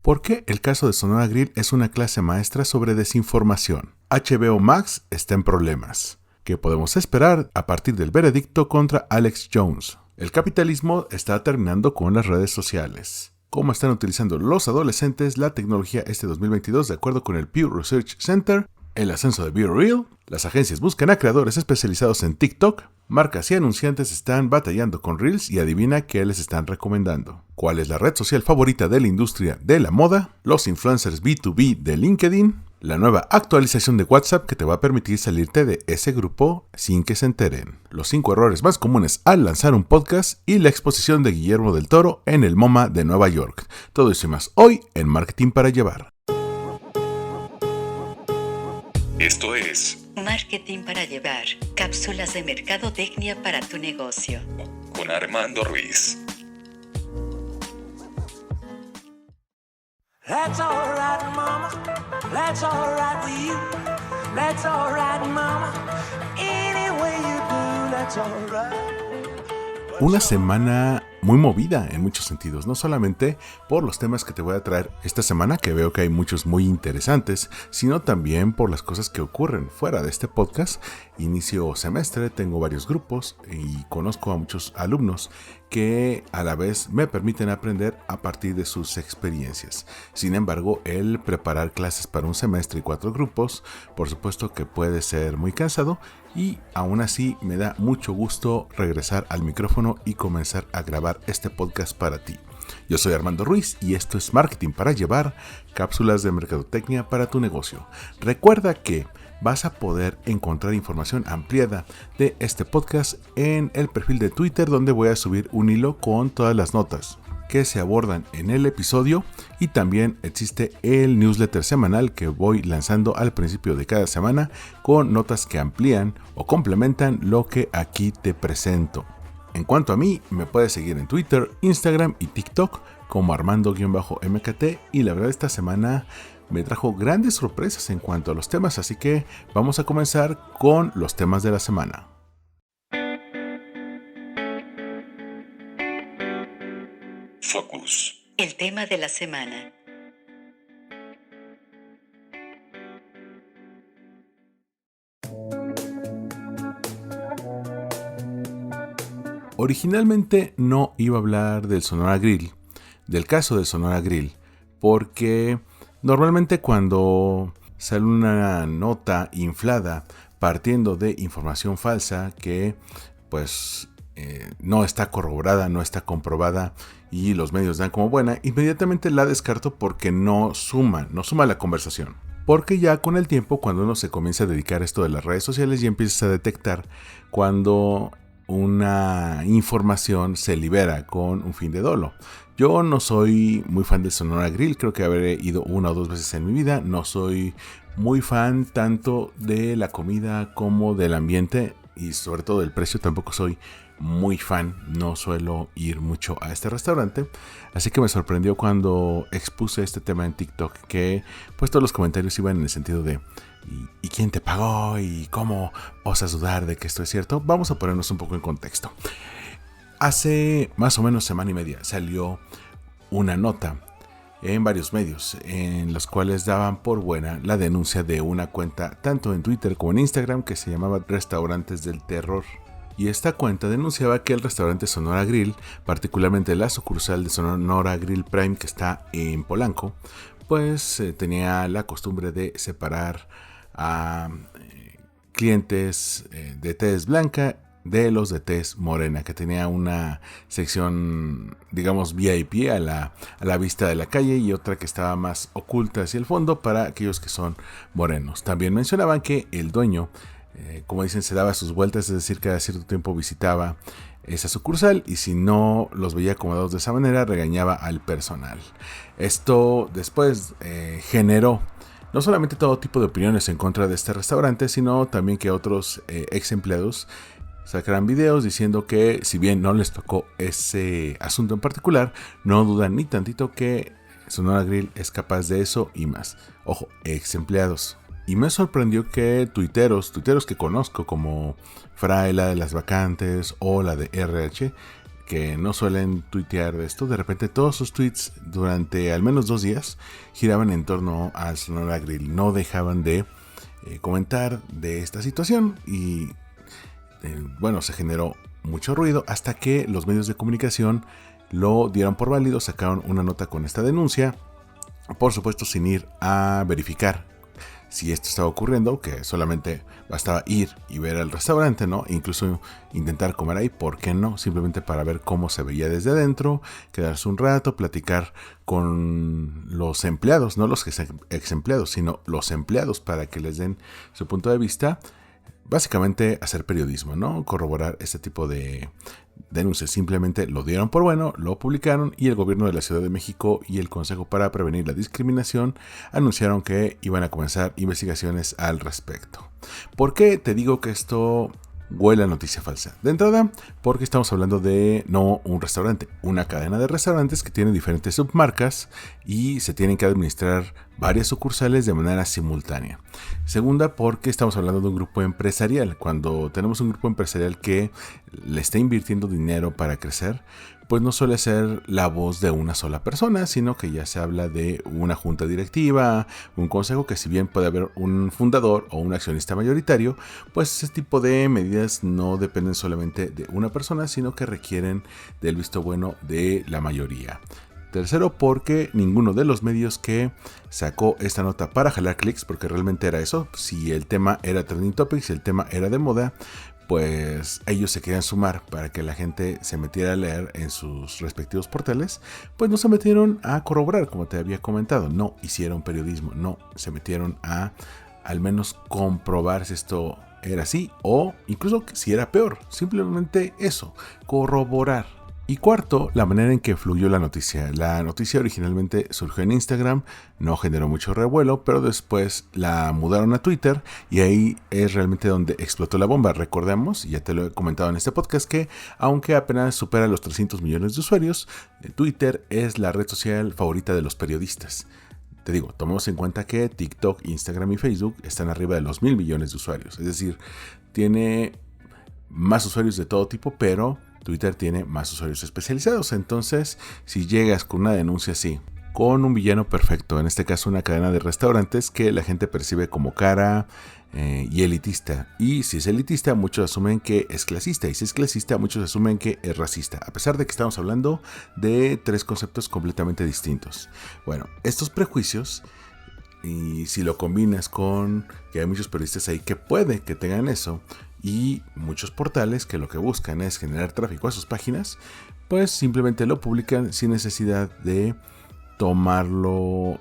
¿Por qué el caso de Sonora Grill es una clase maestra sobre desinformación? HBO Max está en problemas. ¿Qué podemos esperar a partir del veredicto contra Alex Jones? El capitalismo está terminando con las redes sociales. ¿Cómo están utilizando los adolescentes la tecnología este 2022 de acuerdo con el Pew Research Center? El ascenso de BeReal. Las agencias buscan a creadores especializados en TikTok. Marcas y anunciantes están batallando con Reels y adivina qué les están recomendando. ¿Cuál es la red social favorita de la industria de la moda? Los influencers B2B de LinkedIn. La nueva actualización de WhatsApp que te va a permitir salirte de ese grupo sin que se enteren. Los 5 errores más comunes al lanzar un podcast y la exposición de Guillermo del Toro en el MoMA de Nueva York. Todo eso y más hoy en Marketing para Llevar. Esto es Marketing para Llevar, cápsulas de mercadotecnia para tu negocio. con Armando Ruiz. That's all right, mama. That's all right with you. That's all right, mama. Any way you do, that's all right. Una semana muy movida en muchos sentidos, no solamente por los temas que te voy a traer esta semana, que veo que hay muchos muy interesantes, sino también por las cosas que ocurren fuera de este podcast. Inicio semestre, tengo varios grupos y conozco a muchos alumnos que a la vez me permiten aprender a partir de sus experiencias. Sin embargo, el preparar clases para un semestre y 4 grupos, por supuesto que puede ser muy cansado, y aún así me da mucho gusto regresar al micrófono y comenzar a grabar este podcast para ti. Yo soy Armando Ruiz y esto es Marketing para Llevar, cápsulas de mercadotecnia para tu negocio. Recuerda que vas a poder encontrar información ampliada de este podcast en el perfil de Twitter, donde voy a subir un hilo con todas las notas que se abordan en el episodio, y también existe el newsletter semanal que voy lanzando al principio de cada semana con notas que amplían o complementan lo que aquí te presento. En cuanto a mí, me puedes seguir en Twitter, Instagram y TikTok como Armando-MKT, y la verdad esta semana me trajo grandes sorpresas en cuanto a los temas, así que vamos a comenzar con los temas de la semana. Focus. El tema de la semana. Originalmente no iba a hablar del Sonora Grill, del caso del Sonora Grill, porque normalmente cuando sale una nota inflada partiendo de información falsa que no está corroborada, no está comprobada y los medios dan como buena, inmediatamente la descarto porque no suma la conversación. Porque ya con el tiempo, cuando uno se comienza a dedicar a esto de las redes sociales, ya empiezas a detectar cuando una información se libera con un fin de dolo. Yo no soy muy fan de Sonora Grill, creo que habré ido 1 o 2 veces en mi vida. No soy muy fan tanto de la comida como del ambiente, y sobre todo del precio tampoco soy muy fan, no suelo ir mucho a este restaurante, así que me sorprendió cuando expuse este tema en TikTok, que pues todos los comentarios iban en el sentido de ¿y quién te pagó? ¿Y cómo osas dudar de que esto es cierto? Vamos a ponernos un poco en contexto. Hace más o menos semana y media salió una nota en varios medios en los cuales daban por buena la denuncia de una cuenta tanto en Twitter como en Instagram que se llamaba Restaurantes del Terror. Y esta cuenta denunciaba que el restaurante Sonora Grill, particularmente la sucursal de Sonora Grill Prime que está en Polanco, pues tenía la costumbre de separar a clientes de tez blanca de los de tez morena, que tenía una sección, digamos, VIP a la vista de la calle y otra que estaba más oculta hacia el fondo para aquellos que son morenos. También mencionaban que el dueño, como dicen, se daba sus vueltas, es decir, cada cierto tiempo visitaba esa sucursal y si no los veía acomodados de esa manera, regañaba al personal. Esto después generó no solamente todo tipo de opiniones en contra de este restaurante, sino también que otros ex empleados sacarán videos diciendo que si bien no les tocó ese asunto en particular, no dudan ni tantito que Sonora Grill es capaz de eso y más. Ojo, ex empleados. Y me sorprendió que tuiteros que conozco como Fraila de las Vacantes o la de RH, que no suelen tuitear de esto, de repente todos sus tweets durante al menos 2 días giraban en torno al Sonora Grill. No dejaban de comentar de esta situación y bueno, se generó mucho ruido hasta que los medios de comunicación lo dieron por válido, sacaron una nota con esta denuncia, por supuesto sin ir a verificar si esto estaba ocurriendo, que solamente bastaba ir y ver el restaurante, ¿no? Incluso intentar comer ahí, ¿por qué no? Simplemente para ver cómo se veía desde adentro, quedarse un rato, platicar con los empleados, no los ex empleados, sino los empleados para que les den su punto de vista. Básicamente hacer periodismo, ¿no? Corroborar este tipo de denuncias. Simplemente lo dieron por bueno, lo publicaron y el gobierno de la Ciudad de México y el Consejo para Prevenir la Discriminación anunciaron que iban a comenzar investigaciones al respecto. ¿Por qué te digo que esto huele a noticia falsa? De entrada, porque estamos hablando de no un restaurante, una cadena de restaurantes que tiene diferentes submarcas y se tienen que administrar varias sucursales de manera simultánea. Segunda, porque estamos hablando de un grupo empresarial. Cuando tenemos un grupo empresarial que le está invirtiendo dinero para crecer, pues no suele ser la voz de una sola persona, sino que ya se habla de una junta directiva, un consejo, que si bien puede haber un fundador o un accionista mayoritario, pues ese tipo de medidas no dependen solamente de una persona, sino que requieren del visto bueno de la mayoría. Tercero, porque ninguno de los medios que sacó esta nota para jalar clics, porque realmente era eso, si el tema era trending topic, si el tema era de moda, pues ellos se querían sumar para que la gente se metiera a leer en sus respectivos portales, pues no se metieron a corroborar, como te había comentado, no hicieron periodismo, no se metieron a al menos comprobar si esto era así o incluso si era peor, simplemente eso, corroborar. Y cuarto, la manera en que fluyó la noticia. La noticia originalmente surgió en Instagram, no generó mucho revuelo, pero después la mudaron a Twitter y ahí es realmente donde explotó la bomba. Recordemos, ya te lo he comentado en este podcast, que aunque apenas supera los 300 millones de usuarios, Twitter es la red social favorita de los periodistas. Te digo, tomemos en cuenta que TikTok, Instagram y Facebook están arriba de los 1,000 millones de usuarios. Es decir, tiene más usuarios de todo tipo, pero Twitter tiene más usuarios especializados. Entonces, si llegas con una denuncia así, con un villano perfecto, en este caso una cadena de restaurantes que la gente percibe como cara y elitista, y si es elitista muchos asumen que es clasista, y si es clasista muchos asumen que es racista, a pesar de que estamos hablando de 3 conceptos completamente distintos. Bueno, estos prejuicios, y si lo combinas con que hay muchos periodistas ahí que puede que tengan eso, y muchos portales que lo que buscan es generar tráfico a sus páginas, pues simplemente lo publican sin necesidad de tomarlo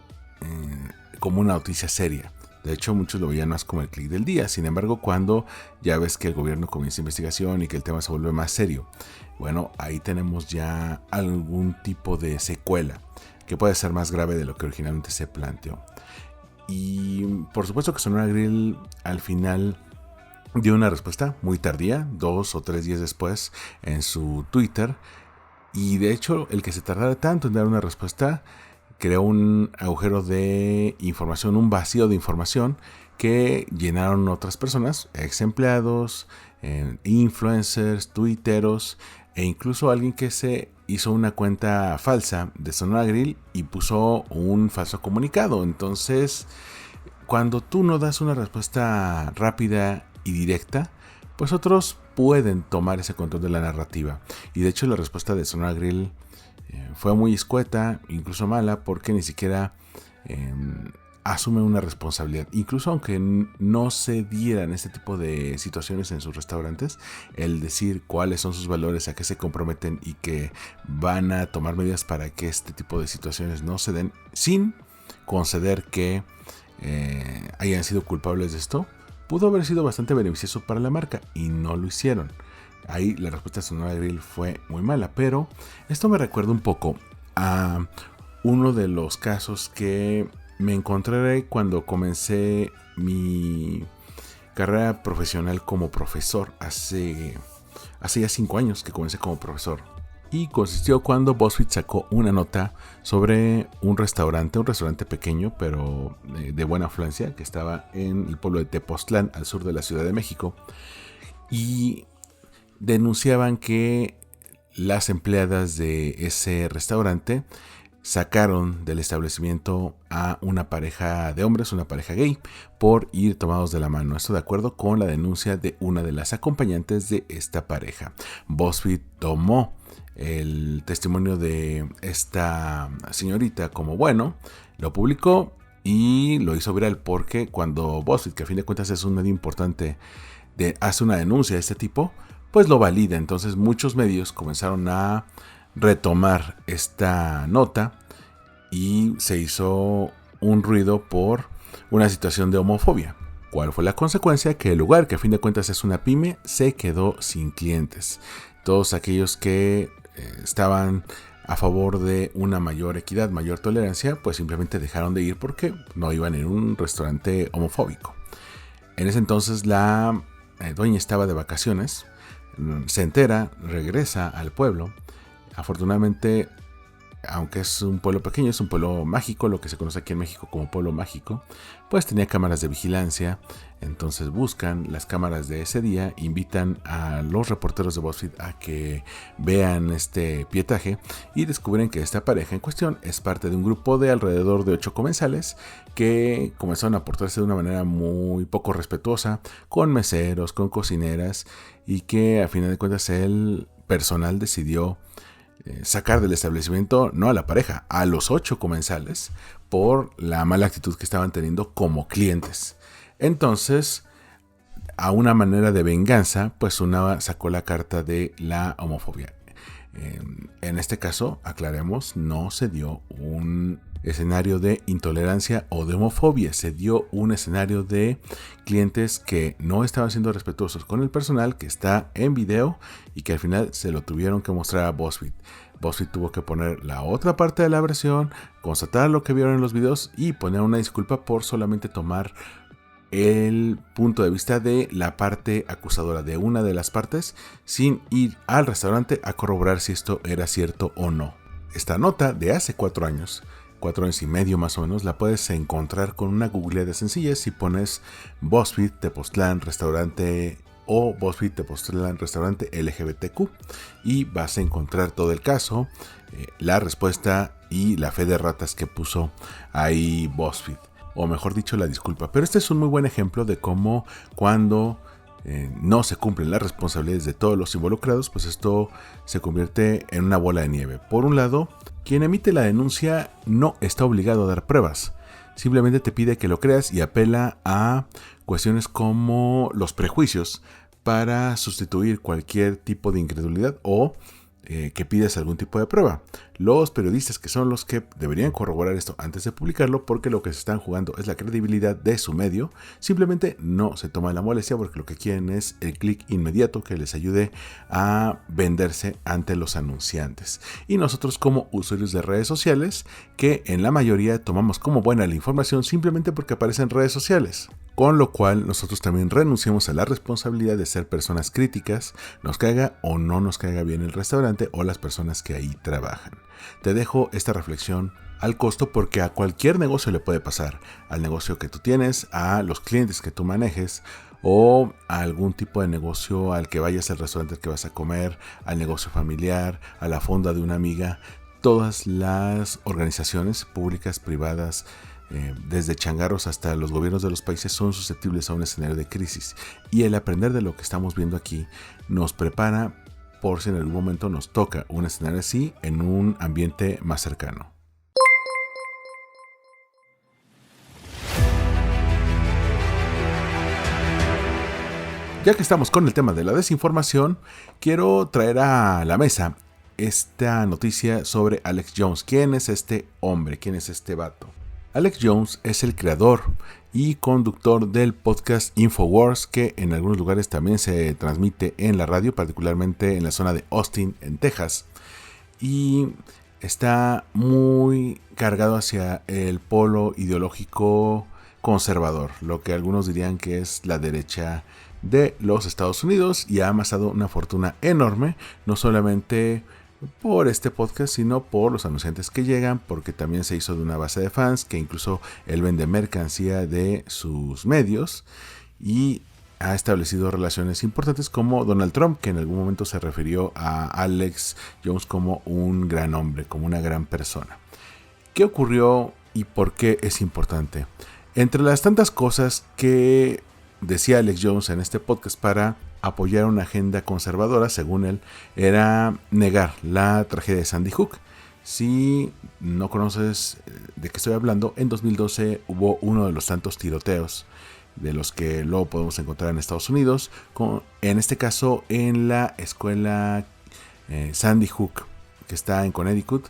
como una noticia seria. De hecho, muchos lo veían más como el clic del día. Sin embargo, cuando ya ves que el gobierno comienza investigación y que el tema se vuelve más serio, bueno, ahí tenemos ya algún tipo de secuela que puede ser más grave de lo que originalmente se planteó. Y por supuesto que Sonora Grill al final dio una respuesta muy tardía, 2 o 3 días después, en su Twitter. Y de hecho, el que se tardara tanto en dar una respuesta creó un agujero de información, un vacío de información que llenaron otras personas, ex empleados, influencers, tuiteros e incluso alguien que se hizo una cuenta falsa de Sonora Grill y puso un falso comunicado. Entonces, cuando tú no das una respuesta rápida y directa, pues otros pueden tomar ese control de la narrativa. Y de hecho la respuesta de Sonora Grill fue muy escueta, incluso mala, porque ni siquiera asume una responsabilidad. Incluso aunque no se dieran este tipo de situaciones en sus restaurantes, el decir cuáles son sus valores, a qué se comprometen y que van a tomar medidas para que este tipo de situaciones no se den, sin conceder que hayan sido culpables de esto, pudo haber sido bastante beneficioso para la marca y no lo hicieron. Ahí la respuesta de Sonora Grill fue muy mala, pero esto me recuerda un poco a uno de los casos que me encontré cuando comencé mi carrera profesional como profesor. Hace ya 5 años que comencé como profesor. Y consistió cuando BuzzFeed sacó una nota sobre un restaurante pequeño, pero de buena afluencia, que estaba en el pueblo de Tepoztlán, al sur de la Ciudad de México. Y denunciaban que las empleadas de ese restaurante sacaron del establecimiento a una pareja de hombres, una pareja gay, por ir tomados de la mano. Esto de acuerdo con la denuncia de una de las acompañantes de esta pareja. BuzzFeed tomó el testimonio de esta señorita como bueno, lo publicó y lo hizo viral porque cuando BuzzFeed, que a fin de cuentas es un medio importante, hace una denuncia de este tipo, pues lo valida. Entonces muchos medios comenzaron a retomar esta nota y se hizo un ruido por una situación de homofobia. ¿Cuál fue la consecuencia? Que el lugar, que a fin de cuentas es una pyme, se quedó sin clientes. Todos aquellos que estaban a favor de una mayor equidad, mayor tolerancia, pues simplemente dejaron de ir porque no iban en un restaurante homofóbico. En ese entonces la dueña estaba de vacaciones, se entera, regresa al pueblo. Afortunadamente, aunque es un pueblo pequeño, es un pueblo mágico, lo que se conoce aquí en México como pueblo mágico, pues tenía cámaras de vigilancia. Entonces buscan las cámaras de ese día, invitan a los reporteros de BuzzFeed a que vean este pietaje y descubren que esta pareja en cuestión es parte de un grupo de alrededor de 8 comensales que comenzaron a portarse de una manera muy poco respetuosa con meseros, con cocineras, y que a final de cuentas el personal decidió sacar del establecimiento no a la pareja, a los 8 comensales por la mala actitud que estaban teniendo como clientes. Entonces, a una manera de venganza, pues una sacó la carta de la homofobia. En este caso, aclaremos, no se dio un escenario de intolerancia o de homofobia, se dio un escenario de clientes que no estaban siendo respetuosos con el personal, que está en video y que al final se lo tuvieron que mostrar a BuzzFeed. BuzzFeed tuvo que poner la otra parte de la versión, constatar lo que vieron en los videos y poner una disculpa por solamente tomar el punto de vista de la parte acusadora, de una de las partes, sin ir al restaurante a corroborar si esto era cierto o no. Esta nota de hace 4 años, 4 años y medio más o menos, la puedes encontrar con una googleada sencilla si pones BuzzFeed Tepoztlán restaurante o BuzzFeed Tepoztlán restaurante LGBTQ y vas a encontrar todo el caso, la respuesta y la fe de ratas que puso ahí BuzzFeed. O mejor dicho, la disculpa. Pero este es un muy buen ejemplo de cómo cuando no se cumplen las responsabilidades de todos los involucrados, pues esto se convierte en una bola de nieve. Por un lado, quien emite la denuncia no está obligado a dar pruebas. Simplemente te pide que lo creas y apela a cuestiones como los prejuicios para sustituir cualquier tipo de incredulidad o que pides algún tipo de prueba. Los periodistas, que son los que deberían corroborar esto antes de publicarlo, porque lo que se están jugando es la credibilidad de su medio, simplemente no se toman la molestia porque lo que quieren es el clic inmediato que les ayude a venderse ante los anunciantes. Y nosotros como usuarios de redes sociales, que en la mayoría tomamos como buena la información simplemente porque aparece en redes sociales. Con lo cual nosotros también renunciamos a la responsabilidad de ser personas críticas, nos caiga o no nos caiga bien el restaurante o las personas que ahí trabajan. Te dejo esta reflexión al costo porque a cualquier negocio le puede pasar, al negocio que tú tienes, a los clientes que tú manejes o a algún tipo de negocio al que vayas, al restaurante al que vas a comer, al negocio familiar, a la fonda de una amiga. Todas las organizaciones públicas, privadas, desde changarros hasta los gobiernos de los países son susceptibles a un escenario de crisis, y el aprender de lo que estamos viendo aquí nos prepara por si en algún momento nos toca un escenario así en un ambiente más cercano. Ya que estamos con el tema de la desinformación, quiero traer a la mesa esta noticia sobre Alex Jones. ¿Quién es este hombre? ¿Quién es este vato? Alex Jones es el creador y conductor del podcast InfoWars, que en algunos lugares también se transmite en la radio, particularmente en la zona de Austin, en Texas. Y está muy cargado hacia el polo ideológico conservador, lo que algunos dirían que es la derecha de los Estados Unidos, y ha amasado una fortuna enorme, no solamente por este podcast, sino por los anunciantes que llegan, porque también se hizo de una base de fans, que incluso él vende mercancía de sus medios, y ha establecido relaciones importantes como Donald Trump, que en algún momento se refirió a Alex Jones como un gran hombre, como una gran persona. ¿Qué ocurrió y por qué es importante? Entre las tantas cosas que decía Alex Jones en este podcast para apoyar una agenda conservadora, según él, era negar la tragedia de Sandy Hook. Si no conoces de qué estoy hablando, en 2012 hubo uno de los tantos tiroteos de los que luego podemos encontrar en Estados Unidos, en este caso en la escuela Sandy Hook, que está en Connecticut,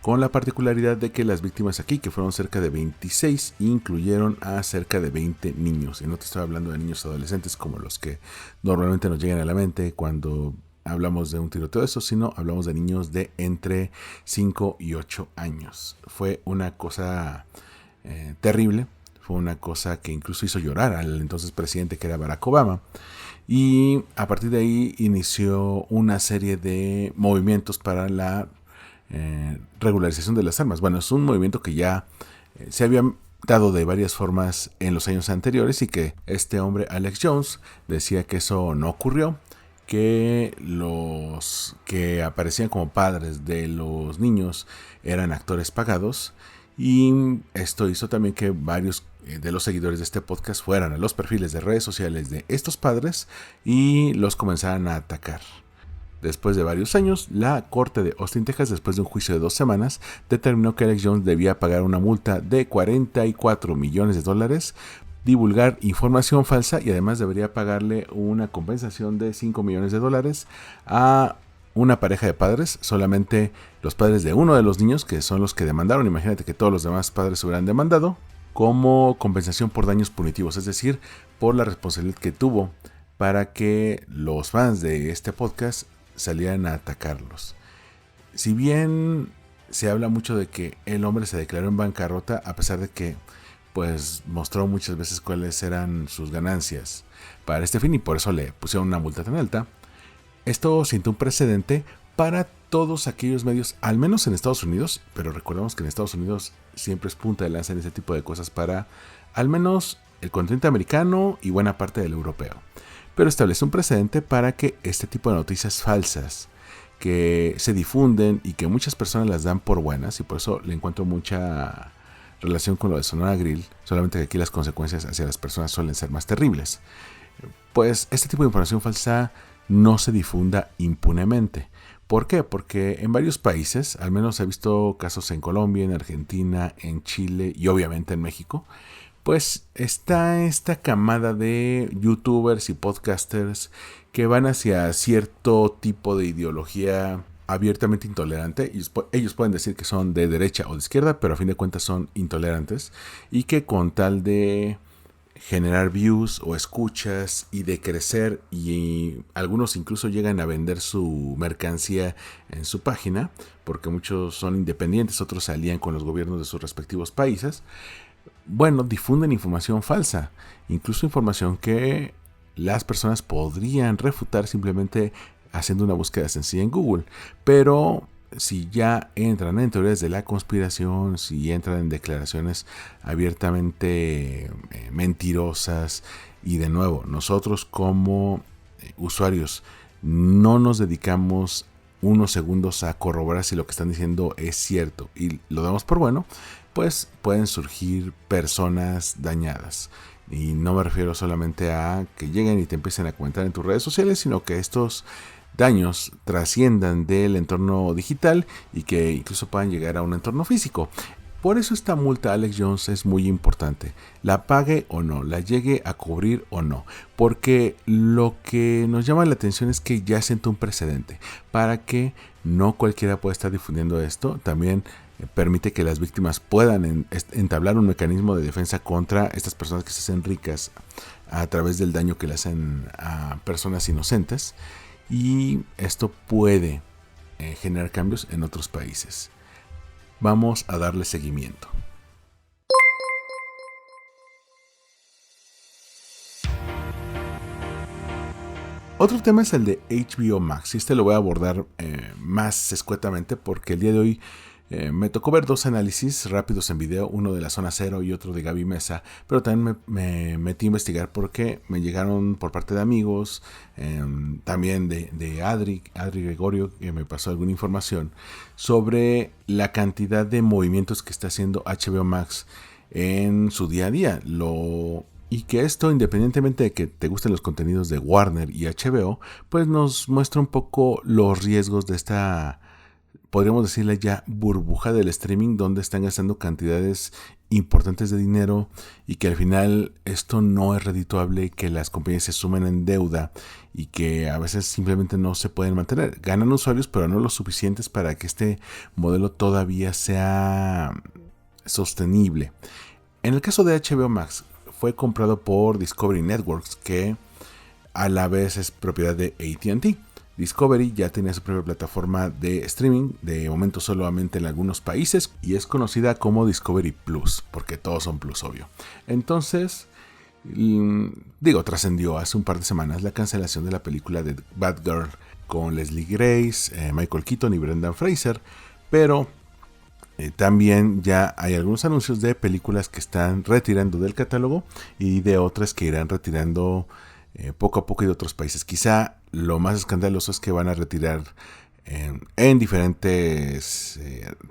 con la particularidad de que las víctimas aquí, que fueron cerca de 26, incluyeron a cerca de 20 niños. Y no te estoy hablando de niños adolescentes como los que normalmente nos llegan a la mente cuando hablamos de un tiroteo de eso, sino hablamos de niños de entre 5 y 8 años. Fue una cosa terrible, fue una cosa que incluso hizo llorar al entonces presidente, que era Barack Obama. Y a partir de ahí inició una serie de movimientos para la regularización de las armas. Bueno, es un movimiento que ya se había dado de varias formas en los años anteriores y que este hombre, Alex Jones, decía que eso no ocurrió, que los que aparecían como padres de los niños eran actores pagados, y esto hizo también que varios de los seguidores de este podcast fueran a los perfiles de redes sociales de estos padres y los comenzaran a atacar. Después de varios años, la corte de Austin, Texas, después de un juicio de 2 semanas, determinó que Alex Jones debía pagar una multa de $44 millones, divulgar información falsa, y además debería pagarle una compensación de $5 millones a una pareja de padres, solamente los padres de uno de los niños, que son los que demandaron. Imagínate que todos los demás padres hubieran demandado, como compensación por daños punitivos, es decir, por la responsabilidad que tuvo para que los fans de este podcast salían a atacarlos. Si bien se habla mucho de que el hombre se declaró en bancarrota, a pesar de que pues mostró muchas veces cuáles eran sus ganancias para este fin, y por eso le pusieron una multa tan alta, esto siente un precedente para todos aquellos medios, al menos en Estados Unidos, pero recordemos que en Estados Unidos siempre es punta de lanza en ese tipo de cosas para al menos el continente americano y buena parte del europeo. Pero establece un precedente para que este tipo de noticias falsas que se difunden y que muchas personas las dan por buenas, y por eso le encuentro mucha relación con lo de Sonora Grill, solamente que aquí las consecuencias hacia las personas suelen ser más terribles, pues este tipo de información falsa no se difunda impunemente. ¿Por qué? Porque en varios países, al menos he visto casos en Colombia, en Argentina, en Chile y obviamente en México, pues está esta camada de youtubers y podcasters que van hacia cierto tipo de ideología abiertamente intolerante. Ellos pueden decir que son de derecha o de izquierda, pero a fin de cuentas son intolerantes, y que con tal de generar views o escuchas y de crecer, y algunos incluso llegan a vender su mercancía en su página, porque muchos son independientes, otros se alían con los gobiernos de sus respectivos países. Bueno, difunden información falsa, incluso información que las personas podrían refutar simplemente haciendo una búsqueda sencilla en Google. Pero si ya entran en teorías de la conspiración, si entran en declaraciones abiertamente mentirosas, y de nuevo, nosotros como usuarios no nos dedicamos unos segundos a corroborar si lo que están diciendo es cierto y lo damos por bueno, pues pueden surgir personas dañadas. Y no me refiero solamente a que lleguen y te empiecen a comentar en tus redes sociales, sino que estos daños trasciendan del entorno digital y que incluso puedan llegar a un entorno físico. Por eso esta multa a Alex Jones es muy importante, la pague o no, la llegue a cubrir o no, porque lo que nos llama la atención es que ya sentó un precedente para que no cualquiera pueda estar difundiendo esto. También permite que las víctimas puedan entablar un mecanismo de defensa contra estas personas que se hacen ricas a través del daño que le hacen a personas inocentes, y esto puede generar cambios en otros países. Vamos a darle seguimiento. Otro tema es el de HBO Max, y este lo voy a abordar más escuetamente porque el día de hoy Me tocó ver 2 análisis rápidos en video, uno de la Zona Cero y otro de Gaby Mesa, pero también me metí a investigar porque me llegaron por parte de amigos, también de Adri Gregorio, que me pasó alguna información sobre la cantidad de movimientos que está haciendo HBO Max en su día a día. Y que esto, independientemente de que te gusten los contenidos de Warner y HBO, pues nos muestra un poco los riesgos de esta, podríamos decirle ya, burbuja del streaming, donde están gastando cantidades importantes de dinero y que al final esto no es redituable, que las compañías se sumen en deuda y que a veces simplemente no se pueden mantener. Ganan usuarios, pero no lo suficientes para que este modelo todavía sea sostenible. En el caso de HBO Max, fue comprado por Discovery Networks, que a la vez es propiedad de AT&T. Discovery ya tenía su propia plataforma de streaming, de momento solamente en algunos países, y es conocida como Discovery Plus, porque todos son Plus, obvio. Entonces, trascendió hace un par de semanas la cancelación de la película de Batgirl con Leslie Grace, Michael Keaton y Brendan Fraser, pero también ya hay algunos anuncios de películas que están retirando del catálogo y de otras que irán retirando poco a poco y de otros países. Quizá lo más escandaloso es que van a retirar en diferentes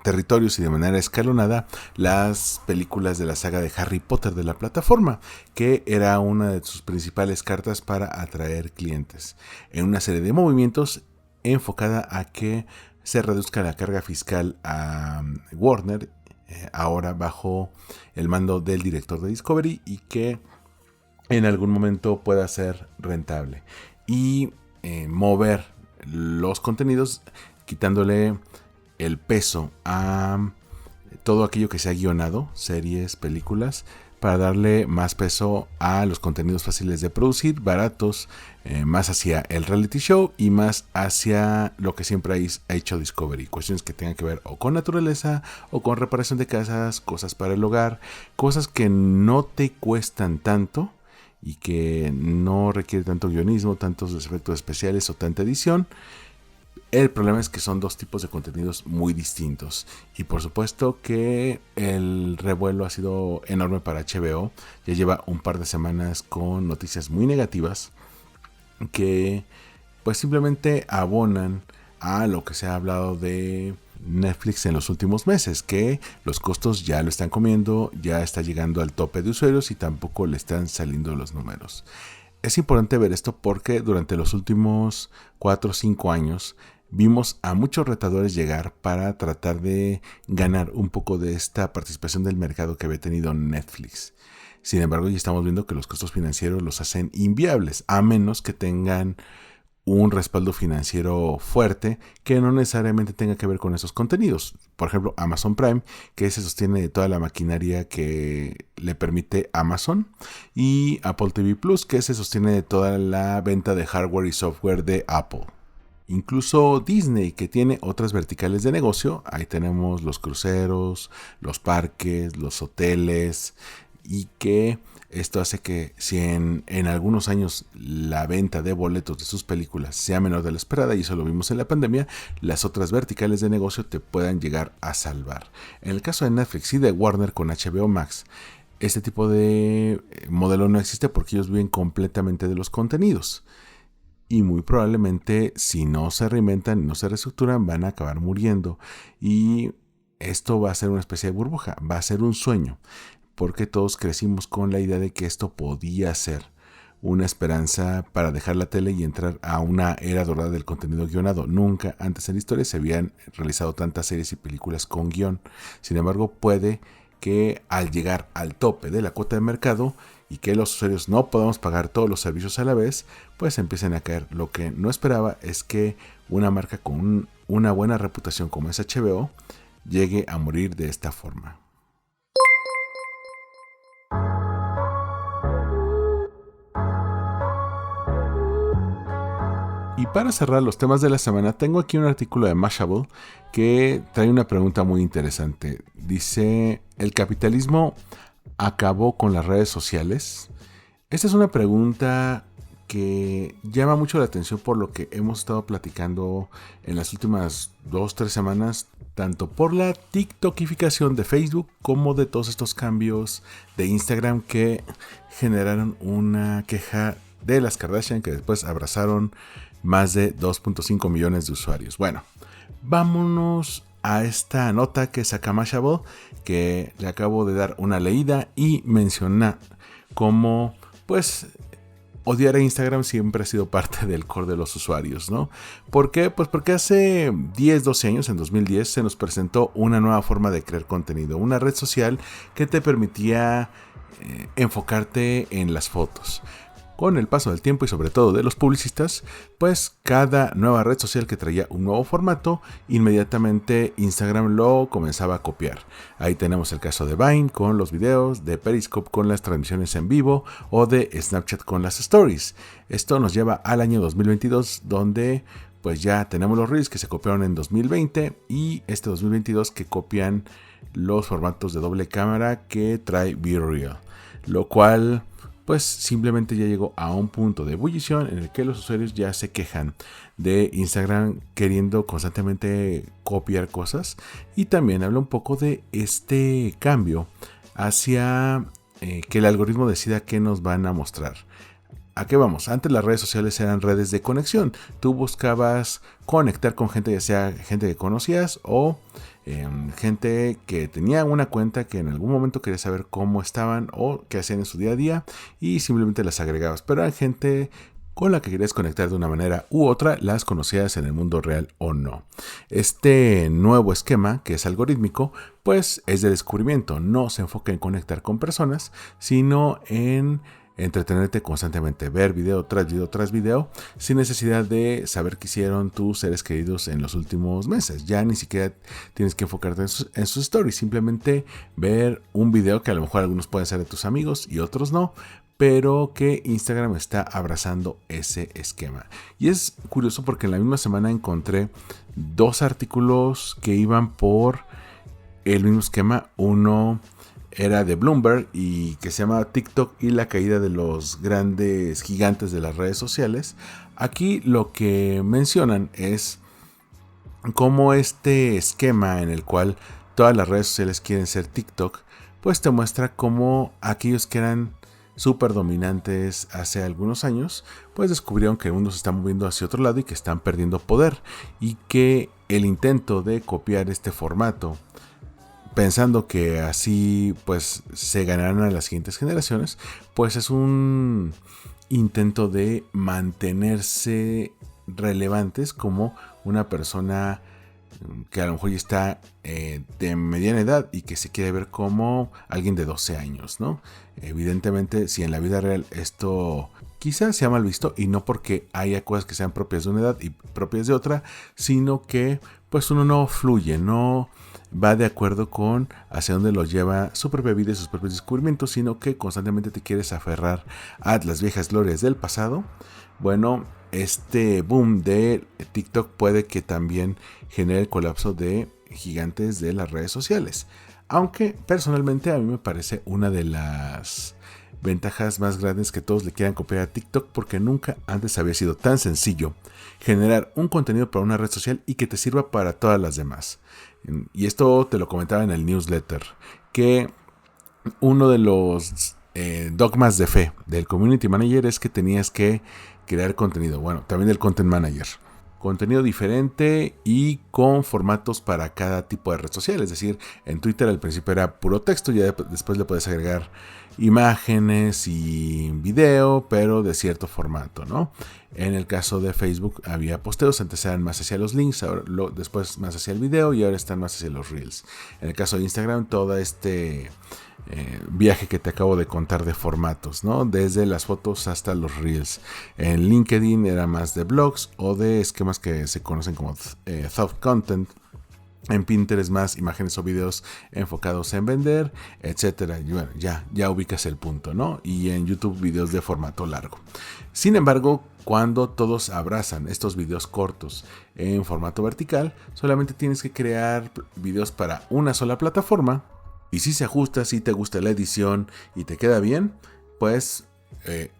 territorios y de manera escalonada las películas de la saga de Harry Potter de la plataforma, que era una de sus principales cartas para atraer clientes, en una serie de movimientos enfocada a que se reduzca la carga fiscal a Warner, ahora bajo el mando del director de Discovery, y que en algún momento pueda ser rentable. Y mover los contenidos quitándole el peso a todo aquello que se ha guionado, series, películas, para darle más peso a los contenidos fáciles de producir, baratos, más hacia el reality show y más hacia lo que siempre ha hecho Discovery. Cuestiones que tengan que ver o con naturaleza o con reparación de casas, cosas para el hogar, cosas que no te cuestan tanto y que no requiere tanto guionismo, tantos efectos especiales o tanta edición. El problema es que son dos tipos de contenidos muy distintos. Y por supuesto que el revuelo ha sido enorme para HBO. Ya lleva un par de semanas con noticias muy negativas que pues simplemente abonan a lo que se ha hablado de Netflix en los últimos meses, que los costos ya lo están comiendo, ya está llegando al tope de usuarios y tampoco le están saliendo los números. Es importante ver esto porque durante los últimos 4 o 5 años vimos a muchos retadores llegar para tratar de ganar un poco de esta participación del mercado que había tenido Netflix. Sin embargo, ya estamos viendo que los costos financieros los hacen inviables, a menos que tengan un respaldo financiero fuerte que no necesariamente tenga que ver con esos contenidos. Por ejemplo, Amazon Prime, que se sostiene de toda la maquinaria que le permite Amazon, y Apple TV Plus, que se sostiene de toda la venta de hardware y software de Apple. Incluso Disney, que tiene otras verticales de negocio. Ahí tenemos los cruceros, los parques, los hoteles, y que esto hace que si en algunos años la venta de boletos de sus películas sea menor de la esperada, y eso lo vimos en la pandemia, las otras verticales de negocio te puedan llegar a salvar. En el caso de Netflix y de Warner con HBO Max, este tipo de modelo no existe porque ellos viven completamente de los contenidos. Y muy probablemente, si no se reinventan y no se reestructuran, van a acabar muriendo. Y esto va a ser una especie de burbuja, va a ser un sueño. Porque todos crecimos con la idea de que esto podía ser una esperanza para dejar la tele y entrar a una era dorada del contenido guionado. Nunca antes en la historia se habían realizado tantas series y películas con guión. Sin embargo, puede que al llegar al tope de la cuota de mercado y que los usuarios no podamos pagar todos los servicios a la vez, pues empiecen a caer. Lo que no esperaba es que una marca con una buena reputación como es HBO llegue a morir de esta forma. Y para cerrar los temas de la semana, tengo aquí un artículo de Mashable que trae una pregunta muy interesante. Dice, ¿el capitalismo acabó con las redes sociales? Esta es una pregunta que llama mucho la atención por lo que hemos estado platicando en las últimas 2-3 semanas, tanto por la TikTokificación de Facebook como de todos estos cambios de Instagram que generaron una queja de las Kardashian, que después abrazaron más de 2.5 millones de usuarios. Bueno, vámonos a esta nota que saca Mashable, que le acabo de dar una leída y menciona cómo, pues, odiar a Instagram siempre ha sido parte del core de los usuarios, ¿no? ¿Por qué? Pues porque hace 10-12 años, en 2010, se nos presentó una nueva forma de crear contenido, una red social que te permitía enfocarte en las fotos. Con el paso del tiempo y sobre todo de los publicistas, pues cada nueva red social que traía un nuevo formato, inmediatamente Instagram lo comenzaba a copiar. Ahí tenemos el caso de Vine con los videos, de Periscope con las transmisiones en vivo o de Snapchat con las stories. Esto nos lleva al año 2022, donde pues ya tenemos los Reels que se copiaron en 2020 y este 2022 que copian los formatos de doble cámara que trae BeReal, lo cual pues simplemente ya llegó a un punto de ebullición en el que los usuarios ya se quejan de Instagram queriendo constantemente copiar cosas, y también habla un poco de este cambio hacia que el algoritmo decida qué nos van a mostrar. ¿A qué vamos? Antes las redes sociales eran redes de conexión. Tú buscabas conectar con gente, ya sea gente que conocías o gente que tenía una cuenta que en algún momento querías saber cómo estaban o qué hacían en su día a día y simplemente las agregabas. Pero era gente con la que querías conectar de una manera u otra, las conocías en el mundo real o no. Este nuevo esquema, que es algorítmico, pues es de descubrimiento. No se enfoca en conectar con personas, sino en entretenerte constantemente, ver video tras video tras video, sin necesidad de saber qué hicieron tus seres queridos en los últimos meses. Ya ni siquiera tienes que enfocarte en sus stories, simplemente ver un video que a lo mejor algunos pueden ser de tus amigos y otros no, pero que Instagram está abrazando ese esquema. Y es curioso porque en la misma semana encontré 2 artículos que iban por el mismo esquema. Uno era de Bloomberg y que se llama TikTok y la caída de los grandes gigantes de las redes sociales. Aquí lo que mencionan es cómo este esquema en el cual todas las redes sociales quieren ser TikTok, pues te muestra cómo aquellos que eran súper dominantes hace algunos años, pues descubrieron que el mundo se está moviendo hacia otro lado y que están perdiendo poder, y que el intento de copiar este formato pensando que así pues se ganarán a las siguientes generaciones, pues es un intento de mantenerse relevantes como una persona que a lo mejor ya está de mediana edad y que se quiere ver como alguien de 12 años, ¿no? Evidentemente, si en la vida real esto quizás sea mal visto, y no porque haya cosas que sean propias de una edad y propias de otra, sino que pues uno no fluye, no va de acuerdo con hacia dónde lo lleva su propia vida y sus propios descubrimientos, sino que constantemente te quieres aferrar a las viejas glorias del pasado. Bueno, este boom de TikTok puede que también genere el colapso de gigantes de las redes sociales. Aunque personalmente a mí me parece una de las ventajas más grandes que todos le quieran copiar a TikTok, porque nunca antes había sido tan sencillo generar un contenido para una red social y que te sirva para todas las demás. Y esto te lo comentaba en el newsletter, que uno de los dogmas de fe del community manager es que tenías que crear contenido, bueno, también del content manager, contenido diferente y con formatos para cada tipo de red social. Es decir, en Twitter al principio era puro texto, ya después le puedes agregar imágenes y video, pero de cierto formato, ¿no? En el caso de Facebook había posteos, antes eran más hacia los links, después más hacia el video y ahora están más hacia los reels. En el caso de Instagram, todo este viaje que te acabo de contar de formatos, ¿no? Desde las fotos hasta los reels. En LinkedIn era más de blogs o de esquemas que se conocen como thought content. En Pinterest más imágenes o videos enfocados en vender, etcétera. Y bueno, ya ubicas el punto, ¿no? Y en YouTube videos de formato largo. Sin embargo, cuando todos abrazan estos videos cortos en formato vertical, solamente tienes que crear videos para una sola plataforma. Y si se ajusta, si te gusta la edición y te queda bien, pues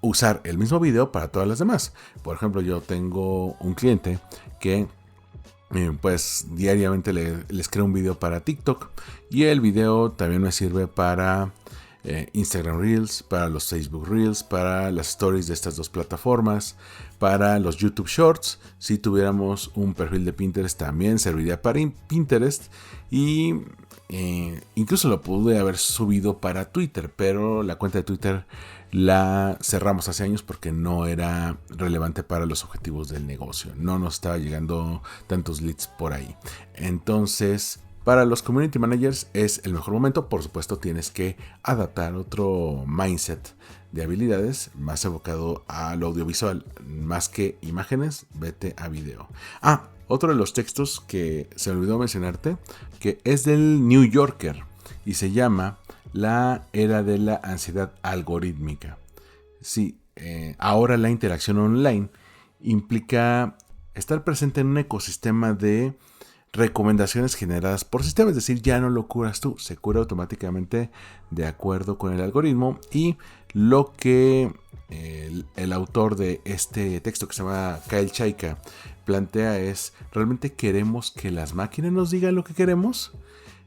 usar el mismo video para todas las demás. Por ejemplo, yo tengo un cliente que pues diariamente les creo un video para TikTok, y el video también me sirve para Instagram Reels, para los Facebook Reels, para las stories de estas dos plataformas, para los YouTube Shorts. Si tuviéramos un perfil de Pinterest también serviría para Pinterest, y incluso lo pude haber subido para Twitter, pero la cuenta de Twitter la cerramos hace años porque no era relevante para los objetivos del negocio. No nos estaba llegando tantos leads por ahí. Entonces, para los community managers es el mejor momento. Por supuesto, tienes que adaptar otro mindset de habilidades más enfocado a lo audiovisual. Más que imágenes, vete a video. Otro de los textos que se me olvidó mencionarte, que es del New Yorker y se llama La era de la ansiedad algorítmica. Sí, ahora la interacción online implica estar presente en un ecosistema de recomendaciones generadas por sistema, es decir, ya no lo curas tú, se cura automáticamente de acuerdo con el algoritmo. Y lo que el autor de este texto, que se llama Kyle Chaika, plantea es: ¿realmente queremos que las máquinas nos digan lo que queremos?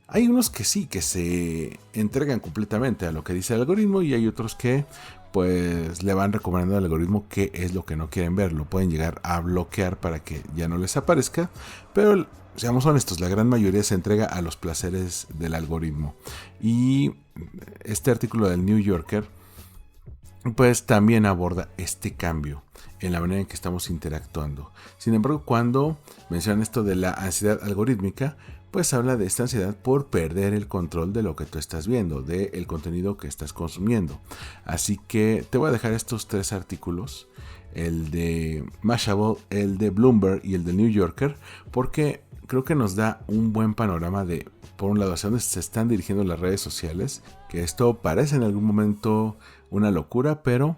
Hay unos que sí, que se entregan completamente a lo que dice el algoritmo, y hay otros que pues le van recomendando al algoritmo qué es lo que no quieren ver. Lo pueden llegar a bloquear para que ya no les aparezca, pero seamos honestos, la gran mayoría se entrega a los placeres del algoritmo. Y este artículo del New Yorker pues también aborda este cambio en la manera en que estamos interactuando. Sin embargo, cuando mencionan esto de la ansiedad algorítmica, pues habla de esta ansiedad por perder el control de lo que tú estás viendo, del contenido que estás consumiendo. Así que te voy a dejar estos 3 artículos, el de Mashable, el de Bloomberg y el de New Yorker, porque creo que nos da un buen panorama de, por un lado, hacia dónde se están dirigiendo las redes sociales, que esto parece en algún momento una locura, pero